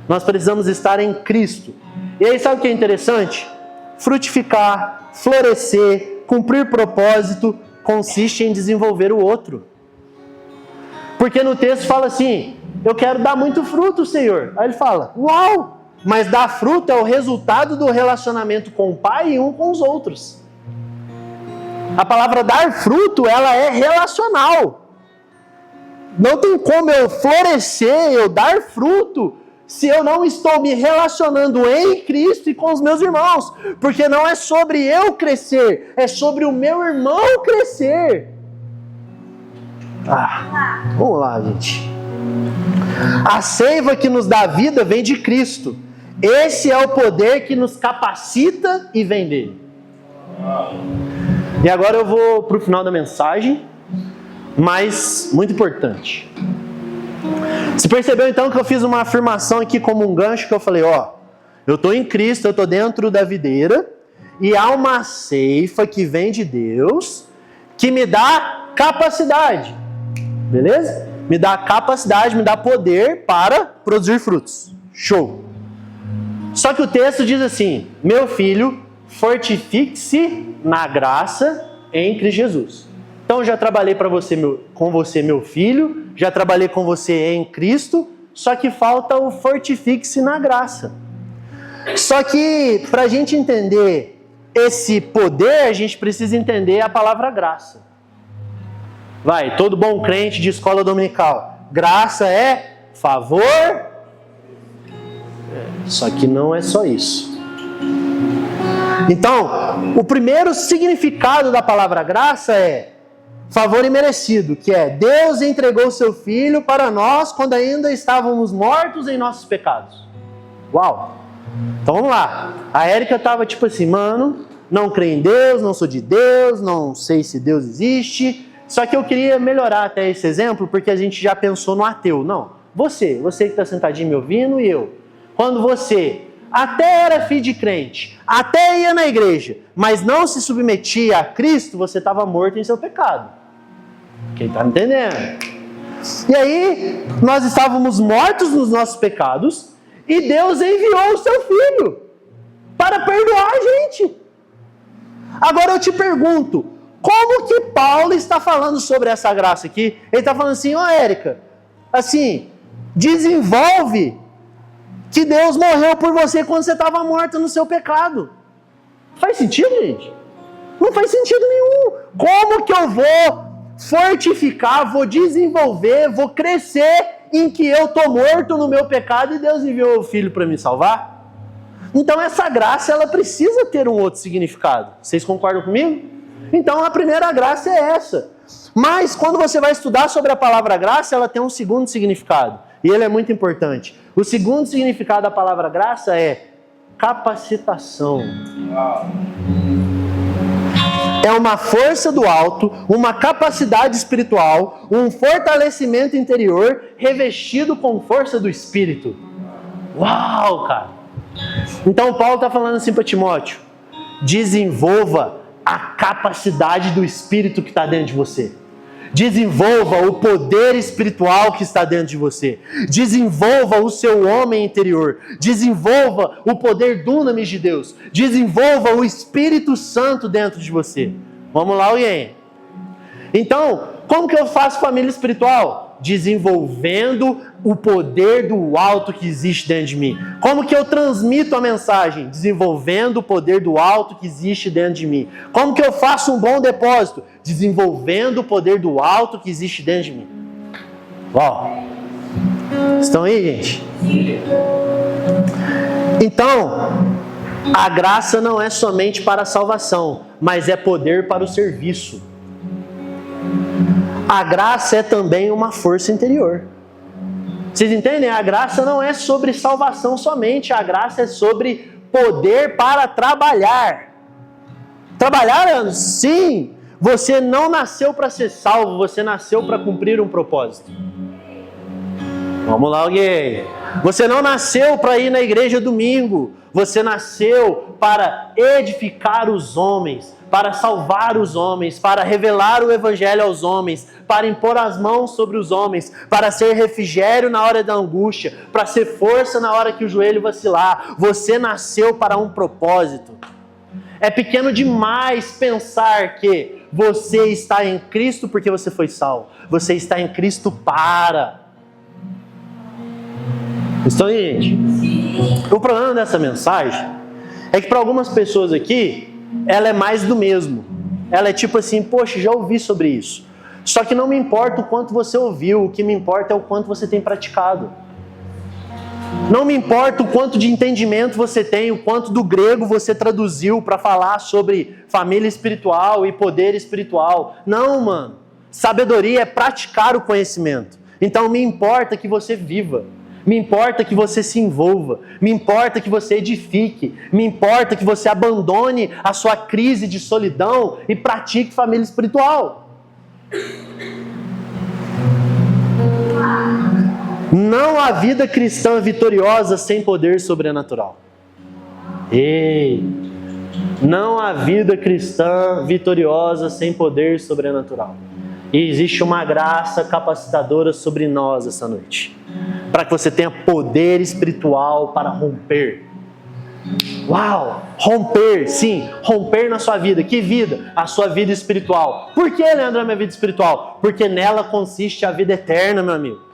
Nós precisamos estar em Cristo. E aí, sabe o que é interessante? Frutificar, florescer, cumprir propósito, consiste em desenvolver o outro. Porque no texto fala assim, eu quero dar muito fruto, Senhor. Aí ele fala, uau! Mas dar fruto é o resultado do relacionamento com o Pai e um com os outros. A palavra dar fruto, ela é relacional. Não tem como eu florescer, eu dar fruto, se eu não estou me relacionando em Cristo e com os meus irmãos. Porque não é sobre eu crescer, é sobre o meu irmão crescer. Vamos lá, gente. A seiva que nos dá vida vem de Cristo. Esse é o poder que nos capacita e vem dele. E agora eu vou para o final da mensagem, mas muito importante. Você percebeu então que eu fiz uma afirmação aqui como um gancho, que eu falei, eu estou em Cristo, eu estou dentro da videira, e há uma ceifa que vem de Deus, que me dá capacidade, beleza? Me dá capacidade, me dá poder para produzir frutos. Show! Só que o texto diz assim, meu filho, fortifique-se na graça em Cristo Jesus. Então, já trabalhei com você, meu filho, já trabalhei com você em Cristo, só que falta o fortifique-se na graça. Só que, para a gente entender esse poder, a gente precisa entender a palavra graça. Vai, todo bom crente de escola dominical. Graça é favor. Só que não é só isso. Então, o primeiro significado da palavra graça é favor imerecido, que é Deus entregou seu Filho para nós quando ainda estávamos mortos em nossos pecados. Uau! Então vamos lá. A Érica estava tipo assim, mano, não creio em Deus, não sou de Deus, não sei se Deus existe. Só que eu queria melhorar até esse exemplo, porque a gente já pensou no ateu. Não, você que está sentadinho me ouvindo e eu. Quando você até era filho de crente, até ia na igreja, mas não se submetia a Cristo, você estava morto em seu pecado. Quem está entendendo? E aí, nós estávamos mortos nos nossos pecados, e Deus enviou o seu Filho para perdoar a gente. Agora eu te pergunto, como que Paulo está falando sobre essa graça aqui? Ele está falando assim, Érica, assim, desenvolve que Deus morreu por você quando você estava morta no seu pecado. Faz sentido, gente? Não faz sentido nenhum. Como que eu vou fortificar, vou desenvolver, vou crescer em que eu estou morto no meu pecado e Deus enviou o Filho para me salvar? Então essa graça, ela precisa ter um outro significado. Vocês concordam comigo? Então a primeira graça é essa. Mas quando você vai estudar sobre a palavra graça, ela tem um segundo significado. E ele é muito importante. O segundo significado da palavra graça é capacitação. É uma força do alto, uma capacidade espiritual, um fortalecimento interior revestido com força do Espírito. Uau, cara! Então Paulo está falando assim para Timóteo, desenvolva a capacidade do Espírito que está dentro de você. Desenvolva o poder espiritual que está dentro de você. Desenvolva o seu homem interior. Desenvolva o poder dunamis de Deus. Desenvolva o Espírito Santo dentro de você. Vamos lá, alguém? Então, como que eu faço família espiritual? Desenvolvendo o poder do alto que existe dentro de mim. Como que eu transmito a mensagem? Desenvolvendo o poder do alto que existe dentro de mim. Como que eu faço um bom depósito? Desenvolvendo o poder do alto que existe dentro de mim. Uau! Estão aí, gente? Então, a graça não é somente para a salvação, mas é poder para o serviço. A graça é também uma força interior. Vocês entendem? A graça não é sobre salvação somente. A graça é sobre poder para trabalhar. Trabalhar, sim. Você não nasceu para ser salvo. Você nasceu para cumprir um propósito. Vamos lá, alguém. Você não nasceu para ir na igreja domingo. Você nasceu para edificar os homens, para salvar os homens, para revelar o evangelho aos homens, para impor as mãos sobre os homens, para ser refrigério na hora da angústia, para ser força na hora que o joelho vacilar. Você nasceu para um propósito. É pequeno demais pensar que você está em Cristo porque você foi salvo. Você está em Cristo para. Estão aí, gente? O problema dessa mensagem é que para algumas pessoas aqui, ela é mais do mesmo. Ela é tipo assim, poxa, já ouvi sobre isso. Só que não me importa o quanto você ouviu, o que me importa é o quanto você tem praticado. Não me importa o quanto de entendimento você tem, o quanto do grego você traduziu para falar sobre família espiritual e poder espiritual. Não, mano. Sabedoria é praticar o conhecimento. Então me importa que você viva. Me importa que você se envolva. Me importa que você edifique. Me importa que você abandone a sua crise de solidão e pratique família espiritual. Não há vida cristã vitoriosa sem poder sobrenatural. Ei! Não há vida cristã vitoriosa sem poder sobrenatural. E existe uma graça capacitadora sobre nós essa noite, para que você tenha poder espiritual para romper. Uau! Romper, sim, romper na sua vida. Que vida? A sua vida espiritual. Por que, Leandro, é a minha vida espiritual? Porque nela consiste a vida eterna, meu amigo.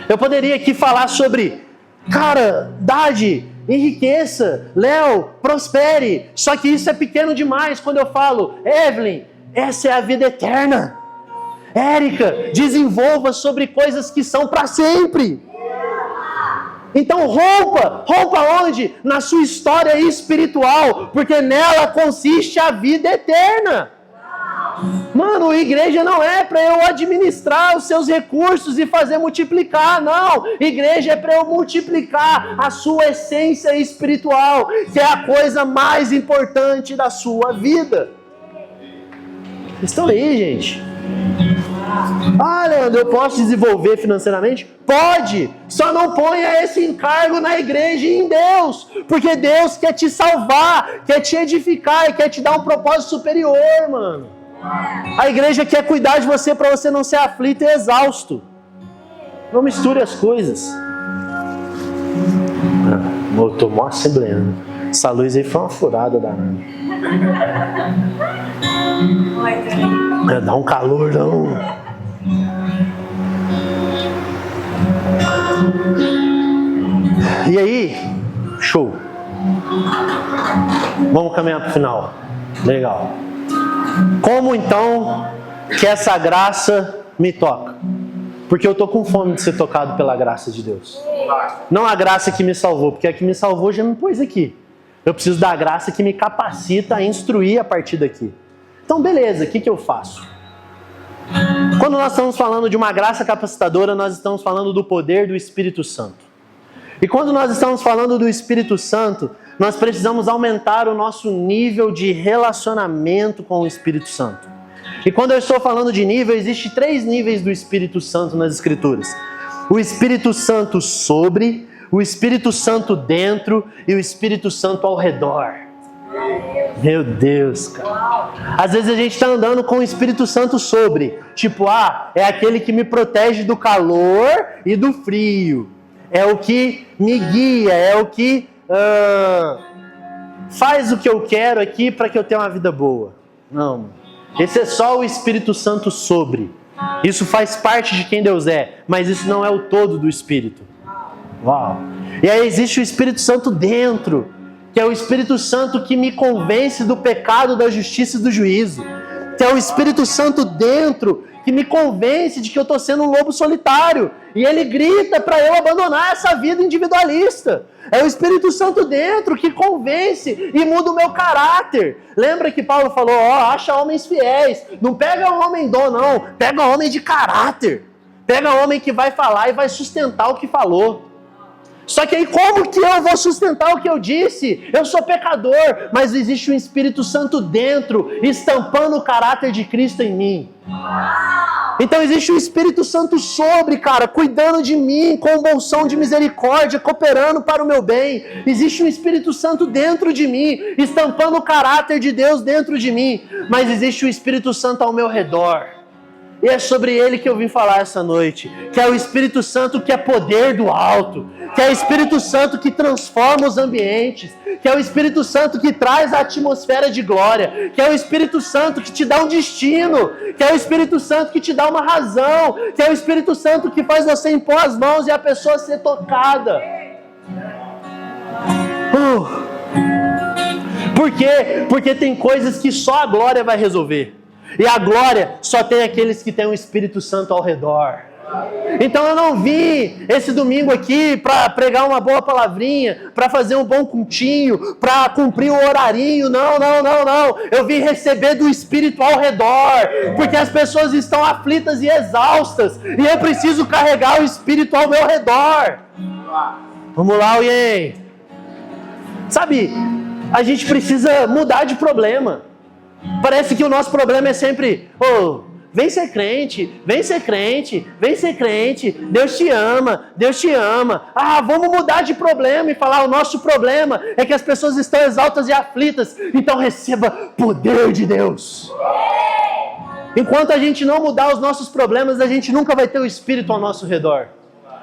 Eu poderia aqui falar sobre, cara, Dade, enriqueça, Léo, prospere. Só que isso é pequeno demais quando eu falo, Evelyn, essa é a vida eterna. Érica, desenvolva sobre coisas que são para sempre. Então rompa onde? Na sua história espiritual, porque nela consiste a vida eterna. Mano, igreja não é para eu administrar os seus recursos e fazer multiplicar, não. Igreja é para eu multiplicar a sua essência espiritual, que é a coisa mais importante da sua vida. Estão aí, gente? Leandro, eu posso desenvolver financeiramente? Pode! Só não ponha esse encargo na igreja e em Deus, porque Deus quer te salvar, quer te edificar e quer te dar um propósito superior, mano. A igreja quer cuidar de você para você não ser aflito e exausto. Não misture as coisas. Eu tô mó assembleando. Essa luz aí foi uma furada danada. Dá um calor, não. E aí, show. Vamos caminhar para o final. Legal. Como então que essa graça me toca? Porque eu estou com fome de ser tocado pela graça de Deus. Não a graça que me salvou, porque a que me salvou já me pôs aqui. Eu preciso da graça que me capacita a instruir a partir daqui. Então beleza, o que eu faço? Quando nós estamos falando de uma graça capacitadora, nós estamos falando do poder do Espírito Santo. E quando nós estamos falando do Espírito Santo, nós precisamos aumentar o nosso nível de relacionamento com o Espírito Santo. E quando eu estou falando de nível, existem 3 níveis do Espírito Santo nas Escrituras. O Espírito Santo sobre, o Espírito Santo dentro e o Espírito Santo ao redor. Meu Deus, cara. Às vezes a gente está andando com o Espírito Santo sobre. Tipo, é aquele que me protege do calor e do frio. É o que me guia, é o que faz o que eu quero aqui para que eu tenha uma vida boa. Não. Esse é só o Espírito Santo sobre. Isso faz parte de quem Deus é, mas isso não é o todo do Espírito. Uau! E aí existe o Espírito Santo dentro, que é o Espírito Santo que me convence do pecado, da justiça e do juízo. Que é o Espírito Santo dentro, que me convence de que eu estou sendo um lobo solitário. E ele grita para eu abandonar essa vida individualista. É o Espírito Santo dentro que convence e muda o meu caráter. Lembra que Paulo falou, acha homens fiéis. Não pega homem dom, não. Pega homem de caráter. Pega homem que vai falar e vai sustentar o que falou. Só que aí como que eu vou sustentar o que eu disse? Eu sou pecador, mas existe um Espírito Santo dentro, estampando o caráter de Cristo em mim. Então existe o Espírito Santo sobre, cara, cuidando de mim, com bolsão de misericórdia, cooperando para o meu bem. Existe um Espírito Santo dentro de mim, estampando o caráter de Deus dentro de mim. Mas existe o Espírito Santo ao meu redor. E é sobre ele que eu vim falar essa noite. Que é o Espírito Santo que é poder do alto. Que é o Espírito Santo que transforma os ambientes. Que é o Espírito Santo que traz a atmosfera de glória. Que é o Espírito Santo que te dá um destino. Que é o Espírito Santo que te dá uma razão. Que é o Espírito Santo que faz você impor as mãos e a pessoa ser tocada. Por quê? Porque tem coisas que só a glória vai resolver. E a glória só tem aqueles que têm o Espírito Santo ao redor. Então eu não vim esse domingo aqui para pregar uma boa palavrinha, para fazer um bom cultinho, para cumprir o horarinho. Não. Eu vim receber do Espírito ao redor, porque as pessoas estão aflitas e exaustas, e eu preciso carregar o Espírito ao meu redor. Vamos lá, Uien. Sabe, a gente precisa mudar de problema. Parece que o nosso problema é sempre: vem ser crente, vem ser crente, vem ser crente, Deus te ama, Deus te ama. Vamos mudar de problema e falar: o nosso problema é que as pessoas estão exaltas e aflitas, então receba poder de Deus. Enquanto a gente não mudar os nossos problemas, a gente nunca vai ter o Espírito ao nosso redor.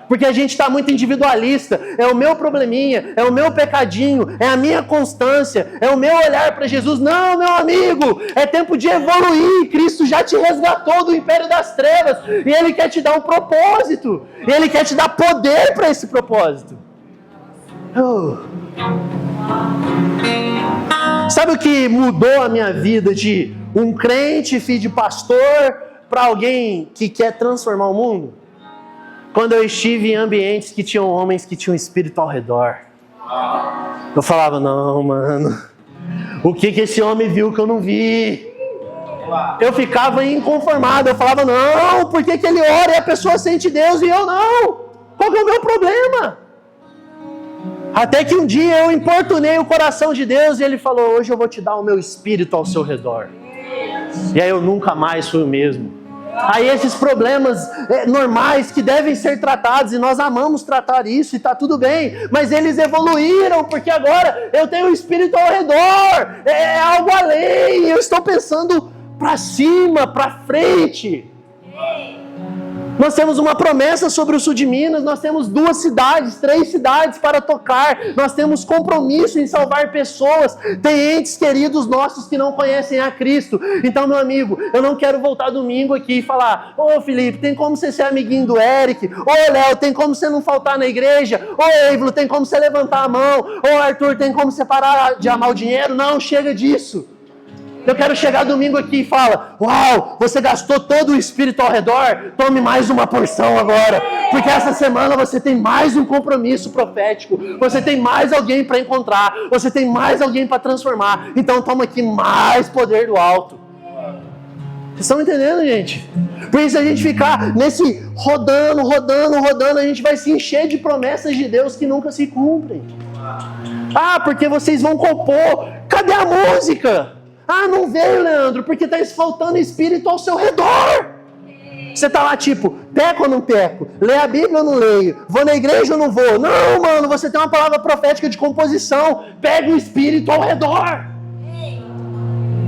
Porque a gente está muito individualista. É o meu probleminha, é o meu pecadinho, é a minha constância, é o meu olhar para Jesus. Não, meu amigo, é tempo de evoluir. Cristo já te resgatou do império das trevas e Ele quer te dar um propósito. E Ele quer te dar poder para esse propósito. Sabe o que mudou a minha vida de um crente, filho de pastor, para alguém que quer transformar o mundo? Quando eu estive em ambientes que tinham homens que tinham espírito ao redor. Eu falava: não, mano, o que esse homem viu que eu não vi? Eu ficava inconformado, eu falava: não, por que ele ora e a pessoa sente Deus e eu não? Qual que é o meu problema? Até que um dia eu importunei o coração de Deus e Ele falou: hoje eu vou te dar o meu espírito ao seu redor. E aí eu nunca mais fui o mesmo. Aí esses problemas normais que devem ser tratados, e nós amamos tratar isso e está tudo bem, mas eles evoluíram, porque agora eu tenho o Espírito ao redor, é algo além, eu estou pensando para cima, para frente. Nós temos uma promessa sobre o sul de Minas, nós temos 2 cidades, 3 cidades para tocar, nós temos compromisso em salvar pessoas, tem entes queridos nossos que não conhecem a Cristo. Então, meu amigo, eu não quero voltar domingo aqui e falar: Felipe, tem como você ser amiguinho do Eric? Léo, tem como você não faltar na igreja? Eivlo, tem como você levantar a mão? Arthur, tem como você parar de amar o dinheiro? Não, chega disso. Eu quero chegar domingo aqui e falar: uau, você gastou todo o Espírito ao redor? Tome mais uma porção agora. Porque essa semana você tem mais um compromisso profético. Você tem mais alguém para encontrar. Você tem mais alguém para transformar. Então toma aqui mais poder do alto. Vocês estão entendendo, gente? Por isso a gente ficar nesse rodando, a gente vai se encher de promessas de Deus que nunca se cumprem. Porque vocês vão compor. Cadê a música? Não veio, Leandro, porque está faltando espírito ao seu redor. Você está lá tipo: peco ou não peco? Lê a Bíblia ou não leio? Vou na igreja ou não vou? Não, mano, você tem uma palavra profética de composição. Pega o espírito ao redor.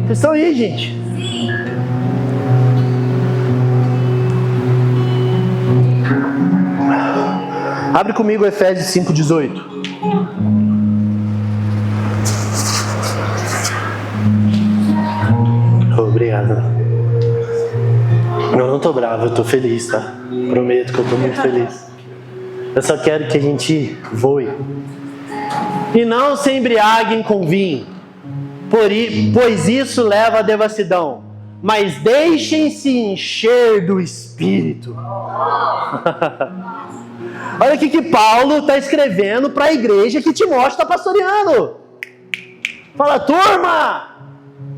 Vocês estão aí, gente? Sim. Abre comigo Efésios 5:18. Obrigado. Eu não tô bravo, eu tô feliz, tá? Prometo que eu tô muito feliz. Eu só quero que a gente voe. E não se embriaguem com vinho, pois isso leva à devassidão. Mas deixem-se encher do Espírito. Olha o que Paulo está escrevendo para a igreja que Timóteo está pastoreando. Fala: turma,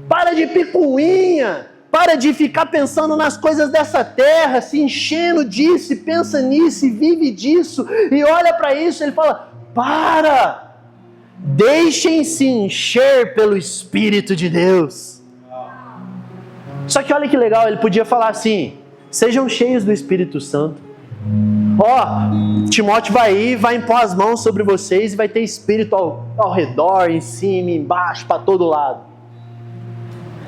para de picuinha, para de ficar pensando nas coisas dessa terra, se enchendo disso, e pensa nisso, e vive disso, e olha para isso. Ele fala: deixem-se encher pelo Espírito de Deus. Só que olha que legal, ele podia falar assim: Sejam cheios do Espírito Santo. Timóteo vai ir, vai impor as mãos sobre vocês e vai ter Espírito ao redor, em cima, embaixo, para todo lado.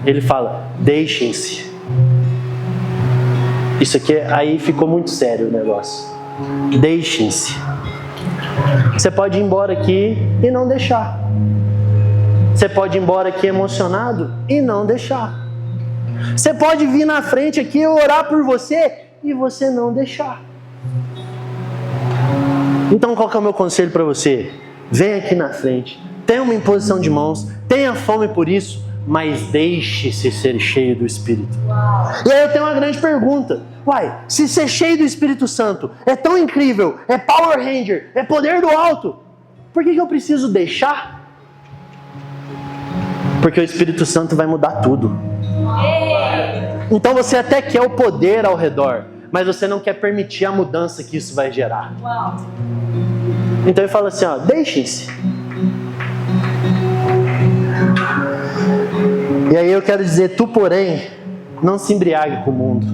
Ele fala, deixem-se. Isso aqui, aí ficou muito sério o negócio. Deixem-se. Você pode ir embora aqui e não deixar. Você pode ir embora aqui emocionado e não deixar. Você pode vir na frente aqui e orar por você e você não deixar. Então qual que é o meu conselho para você? Vem aqui na frente, tenha uma imposição de mãos, tenha fome por isso, mas deixe-se ser cheio do Espírito. E aí eu tenho uma grande pergunta. Se ser cheio do Espírito Santo é tão incrível, é Power Ranger, é poder do alto, por que eu preciso deixar? Porque o Espírito Santo vai mudar tudo. Então você até quer o poder ao redor, mas você não quer permitir a mudança que isso vai gerar. Então ele fala assim, deixem-se. E aí eu quero dizer, tu porém, não se embriague com o mundo.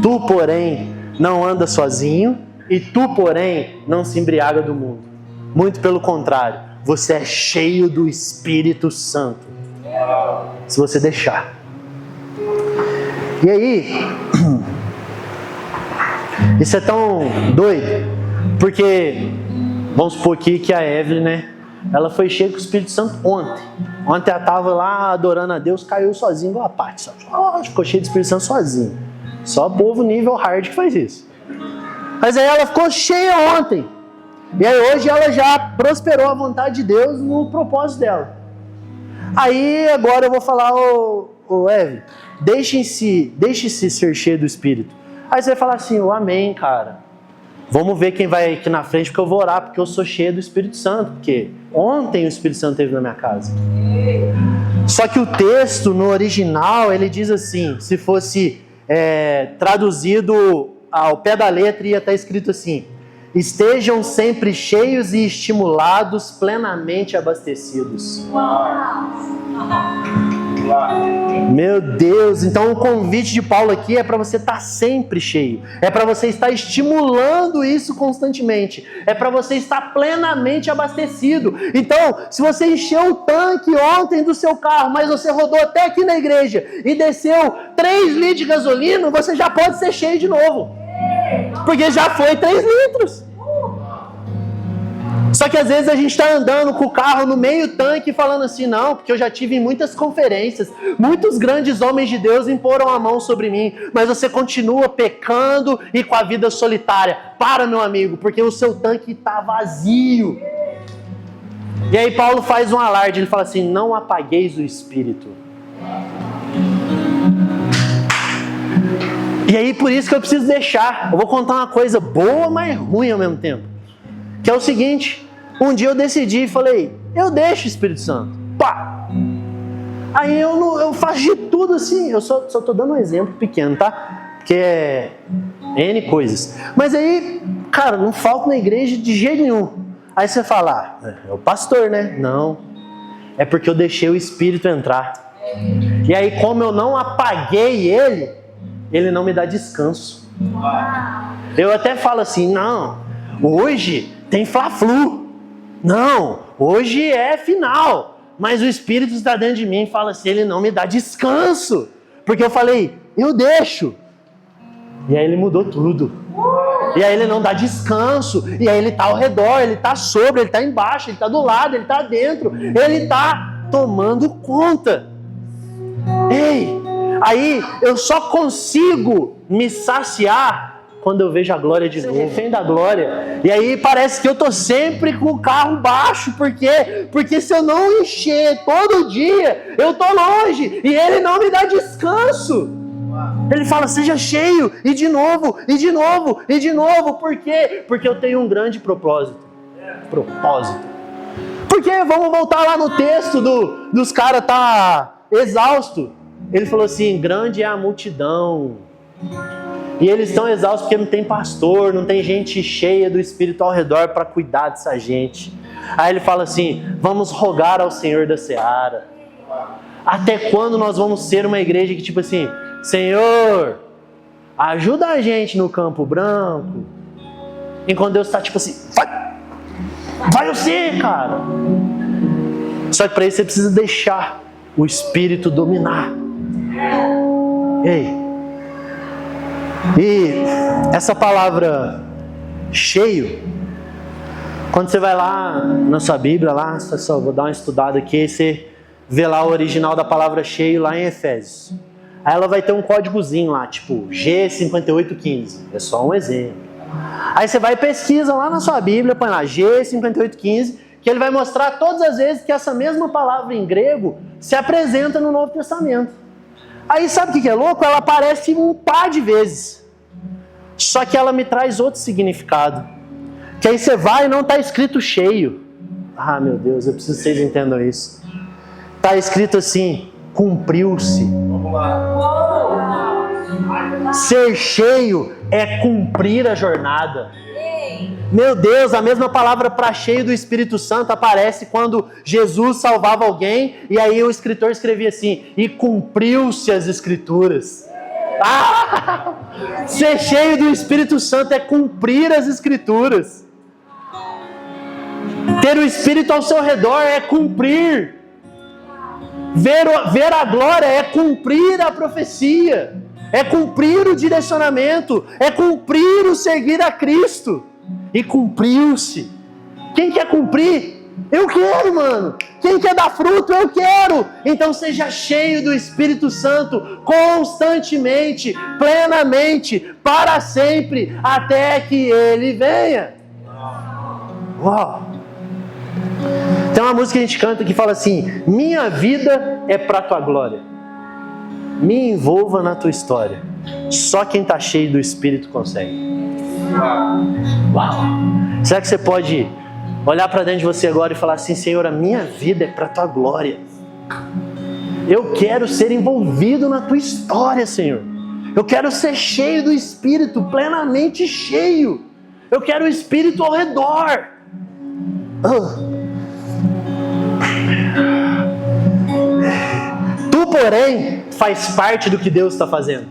Tu porém, não anda sozinho, e tu porém, não se embriaga do mundo. Muito pelo contrário, você é cheio do Espírito Santo. Se você deixar. E aí, isso é tão doido, porque vamos supor aqui que a Evelyn, ela foi cheia com o Espírito Santo ontem. Ontem ela estava lá adorando a Deus, caiu sozinha igual a Paty. Ficou cheia de Espírito Santo sozinha. Só povo nível hard que faz isso. Mas aí ela ficou cheia ontem. E aí hoje ela já prosperou a vontade de Deus no propósito dela. Aí agora eu vou falar, Evelyn, deixe-se ser cheio do Espírito. Aí você vai falar assim, amém, cara. Vamos ver quem vai aqui na frente, porque eu vou orar, porque eu sou cheio do Espírito Santo. Porque ontem o Espírito Santo esteve na minha casa. Só que o texto, no original, ele diz assim, se fosse traduzido ao pé da letra, ia estar escrito assim, estejam sempre cheios e estimulados, plenamente abastecidos. Meu Deus, então o convite de Paulo aqui é para você estar sempre cheio, é para você estar estimulando isso constantemente, é para você estar plenamente abastecido. Então, se você encheu o tanque ontem do seu carro, mas você rodou até aqui na igreja e desceu 3 litros de gasolina, você já pode ser cheio de novo, porque já foi 3 litros. Só que às vezes a gente está andando com o carro no meio tanque falando assim, não, porque eu já tive em muitas conferências, muitos grandes homens de Deus imporam a mão sobre mim, mas você continua pecando e com a vida solitária. Para, meu amigo, porque o seu tanque está vazio. E aí Paulo faz um alarde, ele fala assim, não apagueis o Espírito. E aí por isso que eu preciso deixar. Eu vou contar uma coisa boa, mas ruim ao mesmo tempo. Que é o seguinte, um dia eu decidi e falei, eu deixo o Espírito Santo. Pá! Aí eu faço de tudo assim, eu só tô dando um exemplo pequeno, tá? Porque é N coisas. Mas aí, cara, não falta na igreja de jeito nenhum. Aí você fala, é o pastor, né? Não, é porque eu deixei o Espírito entrar. E aí como eu não apaguei ele não me dá descanso. Eu até falo assim, não, hoje tem Fla-Flu. Não, hoje é final. Mas o Espírito está dentro de mim e fala assim, ele não me dá descanso. Porque eu falei, eu deixo. E aí ele mudou tudo. E aí ele não dá descanso. E aí ele está ao redor, ele está sobre, ele está embaixo, ele está do lado, ele está dentro. Ele está tomando conta. Ei, aí eu só consigo me saciar quando eu vejo a glória de novo, refém da glória. E aí parece que eu tô sempre com o carro baixo, por quê? Porque se eu não encher todo dia, eu tô longe, e ele não me dá descanso. Ele fala, seja cheio, e de novo, e de novo, e de novo. Por quê? Porque eu tenho um grande propósito. Porque, vamos voltar lá no texto dos caras tá exausto. Ele falou assim, grande é a multidão. E eles estão exaustos porque não tem pastor, não tem gente cheia do Espírito ao redor para cuidar dessa gente. Aí ele fala assim, vamos rogar ao Senhor da Seara. Até quando nós vamos ser uma igreja que tipo assim, Senhor, ajuda a gente no Campo Branco. Enquanto Deus está tipo assim, vai você, cara. Só que para isso você precisa deixar o Espírito dominar. Ei, e essa palavra cheio, quando você vai lá na sua Bíblia, lá, só vou dar uma estudada aqui, você vê lá o original da palavra cheio lá em Efésios. Aí ela vai ter um códigozinho lá, tipo G5815, é só um exemplo. Aí você vai e pesquisa lá na sua Bíblia, põe lá G5815, que ele vai mostrar todas as vezes que essa mesma palavra em grego se apresenta no Novo Testamento. Aí sabe o que é louco? Ela aparece um par de vezes. Só que ela me traz outro significado. Que aí você vai e não está escrito cheio. Ah, meu Deus, eu preciso que vocês entendam isso. Está escrito assim, cumpriu-se. Vamos lá. Ser cheio é cumprir a jornada. Meu Deus, a mesma palavra para cheio do Espírito Santo aparece quando Jesus salvava alguém, e aí o escritor escrevia assim, e cumpriu-se as Escrituras. Ser cheio do Espírito Santo é cumprir as Escrituras. Ter o Espírito ao seu redor é cumprir. Ver a glória é cumprir a profecia. É cumprir o direcionamento. É cumprir o seguir a Cristo. E cumpriu-se. Quem quer cumprir? Eu quero, mano. Quem quer dar fruto? Eu quero. Então seja cheio do Espírito Santo constantemente, plenamente, para sempre, até que Ele venha. Uau! Tem uma música que a gente canta que fala assim: minha vida é para tua glória. Me envolva na tua história. Só quem está cheio do Espírito consegue. Uau! Será que você pode olhar para dentro de você agora e falar assim: Senhor, a minha vida é para a tua glória. Eu quero ser envolvido na tua história, Senhor. Eu quero ser cheio do Espírito, plenamente cheio. Eu quero o Espírito ao redor. Tu, porém, faz parte do que Deus está fazendo.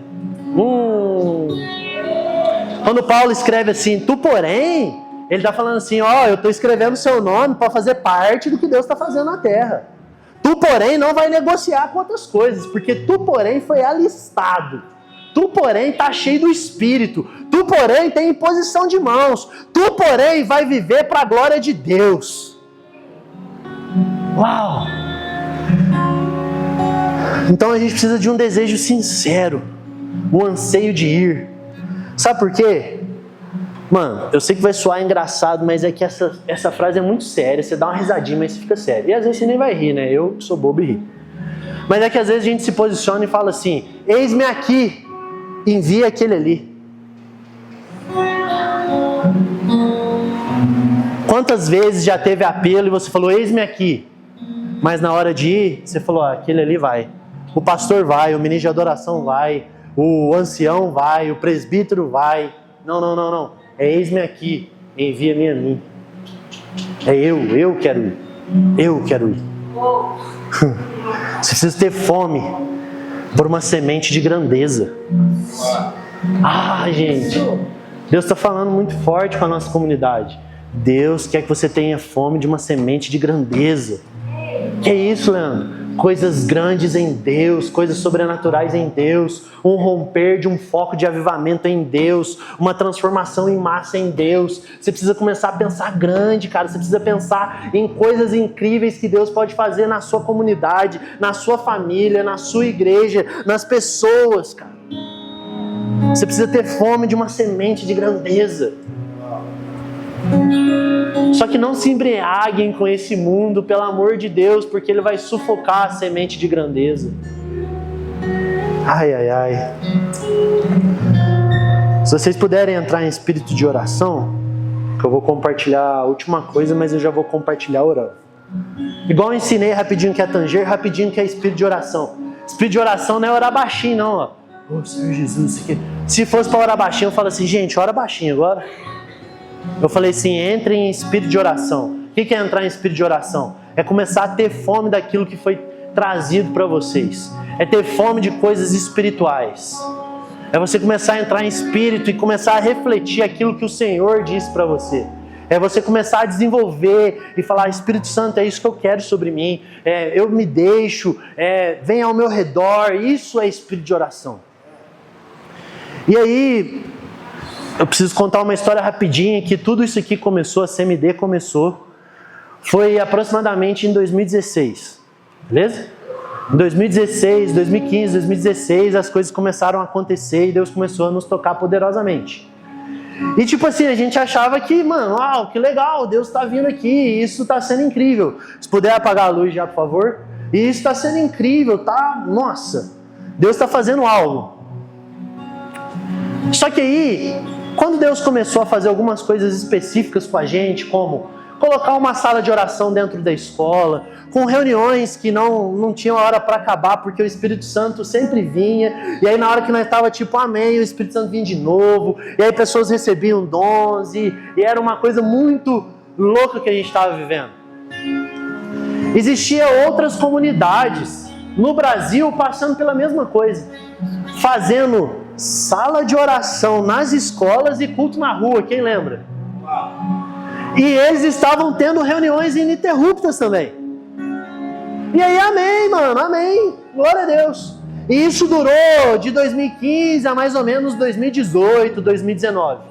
Quando Paulo escreve assim, tu, porém, ele está falando assim, eu estou escrevendo seu nome para fazer parte do que Deus está fazendo na terra. Tu, porém, não vai negociar com outras coisas, porque tu, porém, foi alistado. Tu, porém, está cheio do Espírito. Tu, porém, tem imposição de mãos. Tu, porém, vai viver para a glória de Deus. Uau! Então a gente precisa de um desejo sincero, um anseio de ir. Sabe por quê? Mano, eu sei que vai soar engraçado, mas é que essa frase é muito séria. Você dá uma risadinha, mas fica sério. E às vezes você nem vai rir, né? Eu sou bobo e ri. Mas é que às vezes a gente se posiciona e fala assim: eis-me aqui, envia aquele ali. Quantas vezes já teve apelo e você falou, eis-me aqui, mas na hora de ir, você falou, aquele ali vai. O pastor vai, o ministro de adoração vai, o ancião vai, o presbítero vai. Não. É eis-me aqui, envia-me a mim. É eu quero ir. Eu quero ir. Você precisa ter fome por uma semente de grandeza. Gente, Deus está falando muito forte com a nossa comunidade. Deus quer que você tenha fome de uma semente de grandeza. Que é isso, Leandro? Coisas grandes em Deus, coisas sobrenaturais em Deus, um romper de um foco de avivamento em Deus, uma transformação em massa em Deus. Você precisa começar a pensar grande, cara. Você precisa pensar em coisas incríveis que Deus pode fazer na sua comunidade, na sua família, na sua igreja, nas pessoas, cara. Você precisa ter fome de uma semente de grandeza. Só que não se embriaguem com esse mundo, pelo amor de Deus, porque ele vai sufocar a semente de grandeza. Ai. Se vocês puderem entrar em espírito de oração, que eu vou compartilhar a última coisa, mas eu já vou compartilhar orando. Igual eu ensinei rapidinho que é tanger, rapidinho que é espírito de oração. Espírito de oração não é orar baixinho, não. Senhor Jesus, se fosse para orar baixinho, eu falo assim, gente, ora baixinho agora. Eu falei assim, entre em espírito de oração. O que é entrar em espírito de oração? É começar a ter fome daquilo que foi trazido para vocês. É ter fome de coisas espirituais. É você começar a entrar em espírito e começar a refletir aquilo que o Senhor disse para você. É você começar a desenvolver e falar: Espírito Santo, é isso que eu quero sobre mim. Eu me deixo, vem ao meu redor. Isso é espírito de oração. E aí, eu preciso contar uma história rapidinha, que tudo isso aqui começou, a CMD começou. Foi aproximadamente em 2016, beleza? Em 2016, 2015, 2016, as coisas começaram a acontecer e Deus começou a nos tocar poderosamente. E tipo assim, a gente achava que, mano, uau, que legal, Deus está vindo aqui, isso está sendo incrível. Se puder apagar a luz já, por favor. E isso está sendo incrível, tá? Nossa, Deus está fazendo algo. Só que aí, quando Deus começou a fazer algumas coisas específicas com a gente, como colocar uma sala de oração dentro da escola, com reuniões que não tinham hora para acabar, porque o Espírito Santo sempre vinha, e aí na hora que nós estávamos tipo, amém, o Espírito Santo vinha de novo, e aí pessoas recebiam dons, e era uma coisa muito louca que a gente estava vivendo. Existiam outras comunidades no Brasil passando pela mesma coisa, fazendo sala de oração nas escolas e culto na rua, quem lembra? E eles estavam tendo reuniões ininterruptas também. E aí, amém, mano, amém, glória a Deus. E isso durou de 2015 a mais ou menos 2018, 2019.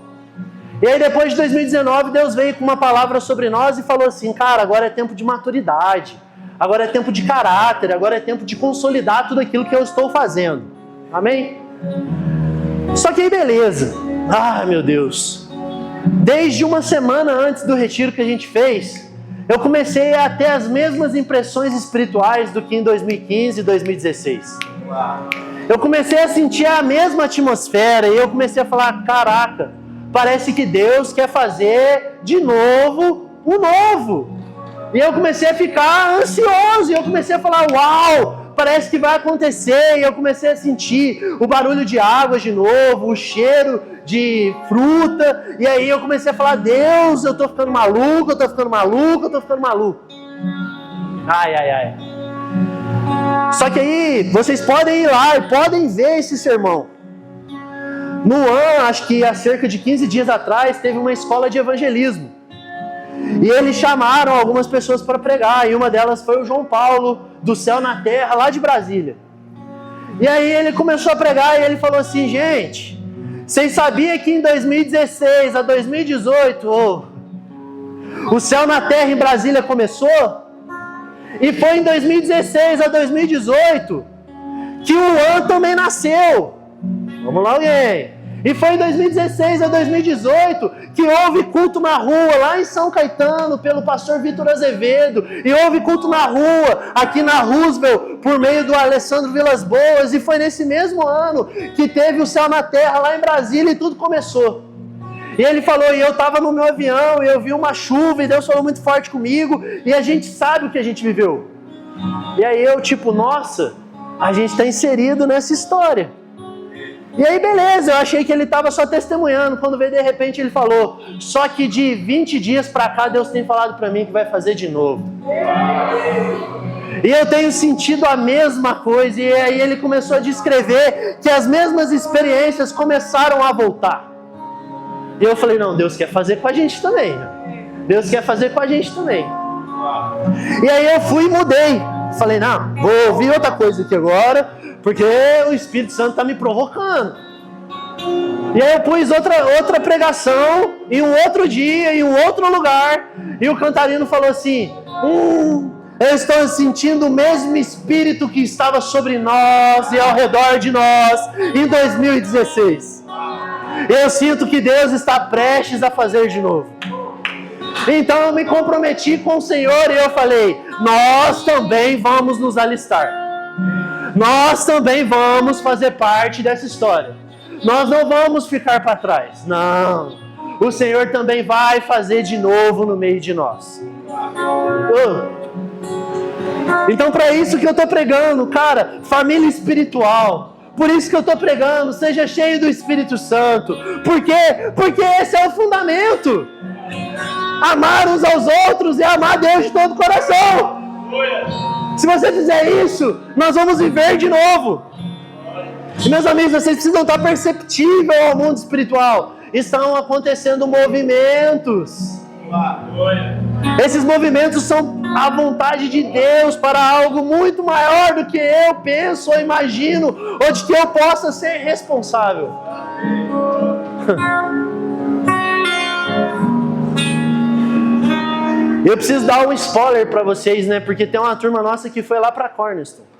E aí depois de 2019, Deus veio com uma palavra sobre nós e falou assim: cara, agora é tempo de maturidade, agora é tempo de caráter, agora é tempo de consolidar tudo aquilo que eu estou fazendo. Amém? Só que aí beleza, meu Deus, desde uma semana antes do retiro que a gente fez, eu comecei a ter as mesmas impressões espirituais do que em 2015 e 2016. Eu comecei a sentir a mesma atmosfera e eu comecei a falar: caraca, parece que Deus quer fazer de novo o novo. E eu comecei a ficar ansioso e eu comecei a falar: uau, parece que vai acontecer. E eu comecei a sentir o barulho de água de novo, o cheiro de fruta, e aí eu comecei a falar: Deus, eu tô ficando maluco, eu tô ficando maluco, eu tô ficando maluco. Ai. Só que aí, vocês podem ir lá e podem ver esse sermão. No ano, acho que há cerca de 15 dias atrás, teve uma escola de evangelismo. E eles chamaram algumas pessoas para pregar, e uma delas foi o João Paulo, do Céu na Terra, lá de Brasília. E aí ele começou a pregar e ele falou assim: gente, vocês sabiam que em 2016 a 2018 o Céu na Terra em Brasília começou? E foi em 2016 a 2018 que o Luan também nasceu. Vamos lá, alguém. E foi em 2016 a 2018 que houve culto na rua, lá em São Caetano, pelo pastor Vitor Azevedo. E houve culto na rua, aqui na Roosevelt, por meio do Alessandro Vilas Boas. E foi nesse mesmo ano que teve o Céu na Terra lá em Brasília e tudo começou. E ele falou, e eu estava no meu avião, e eu vi uma chuva, e Deus falou muito forte comigo, e a gente sabe o que a gente viveu. E aí eu tipo, nossa, a gente está inserido nessa história. E aí beleza, eu achei que ele estava só testemunhando, quando veio de repente ele falou, só que de 20 dias para cá Deus tem falado para mim que vai fazer de novo. E eu tenho sentido a mesma coisa, e aí ele começou a descrever que as mesmas experiências começaram a voltar. E eu falei, não, Deus quer fazer com a gente também, né? Deus quer fazer com a gente também. E aí eu fui e mudei, falei, não, vou ouvir outra coisa aqui agora, porque o Espírito Santo está me provocando. E aí eu pus outra pregação, em um outro dia, em um outro lugar, e o cantarino falou assim, eu estou sentindo o mesmo Espírito que estava sobre nós e ao redor de nós em 2016. Eu sinto que Deus está prestes a fazer de novo. Então eu me comprometi com o Senhor e eu falei, nós também vamos nos alistar. Nós também vamos fazer parte dessa história. Nós não vamos ficar para trás. Não. O Senhor também vai fazer de novo no meio de nós. Então, para isso que eu estou pregando, cara, família espiritual. Por isso que eu estou pregando, seja cheio do Espírito Santo. Por quê? Porque esse é o fundamento. Amar uns aos outros e amar Deus de todo o coração. Se você fizer isso, nós vamos viver de novo. E meus amigos, vocês precisam estar perceptível ao mundo espiritual. Estão acontecendo movimentos. Esses movimentos são a vontade de Deus para algo muito maior do que eu penso ou imagino, ou de que eu possa ser responsável. Eu preciso dar um spoiler para vocês, né? Porque tem uma turma nossa que foi lá para Cornerstone.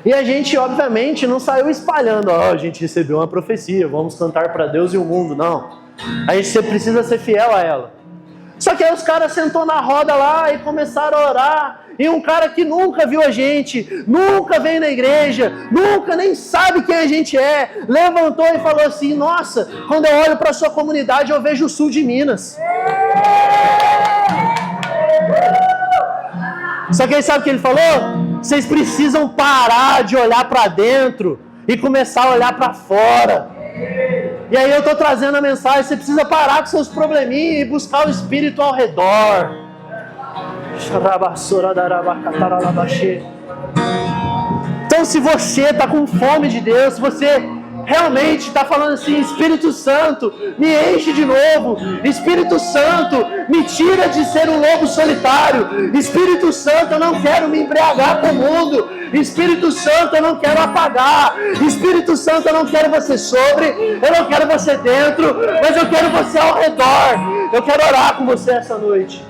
E a gente, obviamente, não saiu espalhando, a gente recebeu uma profecia, vamos cantar para Deus e o mundo, não. A gente precisa ser fiel a ela. Só que aí os caras sentou na roda lá e começaram a orar. E um cara que nunca viu a gente, nunca veio na igreja, nunca nem sabe quem a gente é, levantou e falou assim: nossa, quando eu olho para a sua comunidade eu vejo o sul de Minas. Só que aí sabe o que ele falou? Vocês precisam parar de olhar para dentro e começar a olhar para fora. E aí eu estou trazendo a mensagem: você precisa parar com seus probleminhas e buscar o Espírito ao redor. Então, se você está com fome de Deus, se você realmente está falando assim: Espírito Santo, me enche de novo. Espírito Santo, me tira de ser um lobo solitário. Espírito Santo, eu não quero me embriagar com o mundo. Espírito Santo, eu não quero apagar. Espírito Santo, eu não quero você sobre, eu não quero você dentro, mas eu quero você ao redor. Eu quero orar com você essa noite.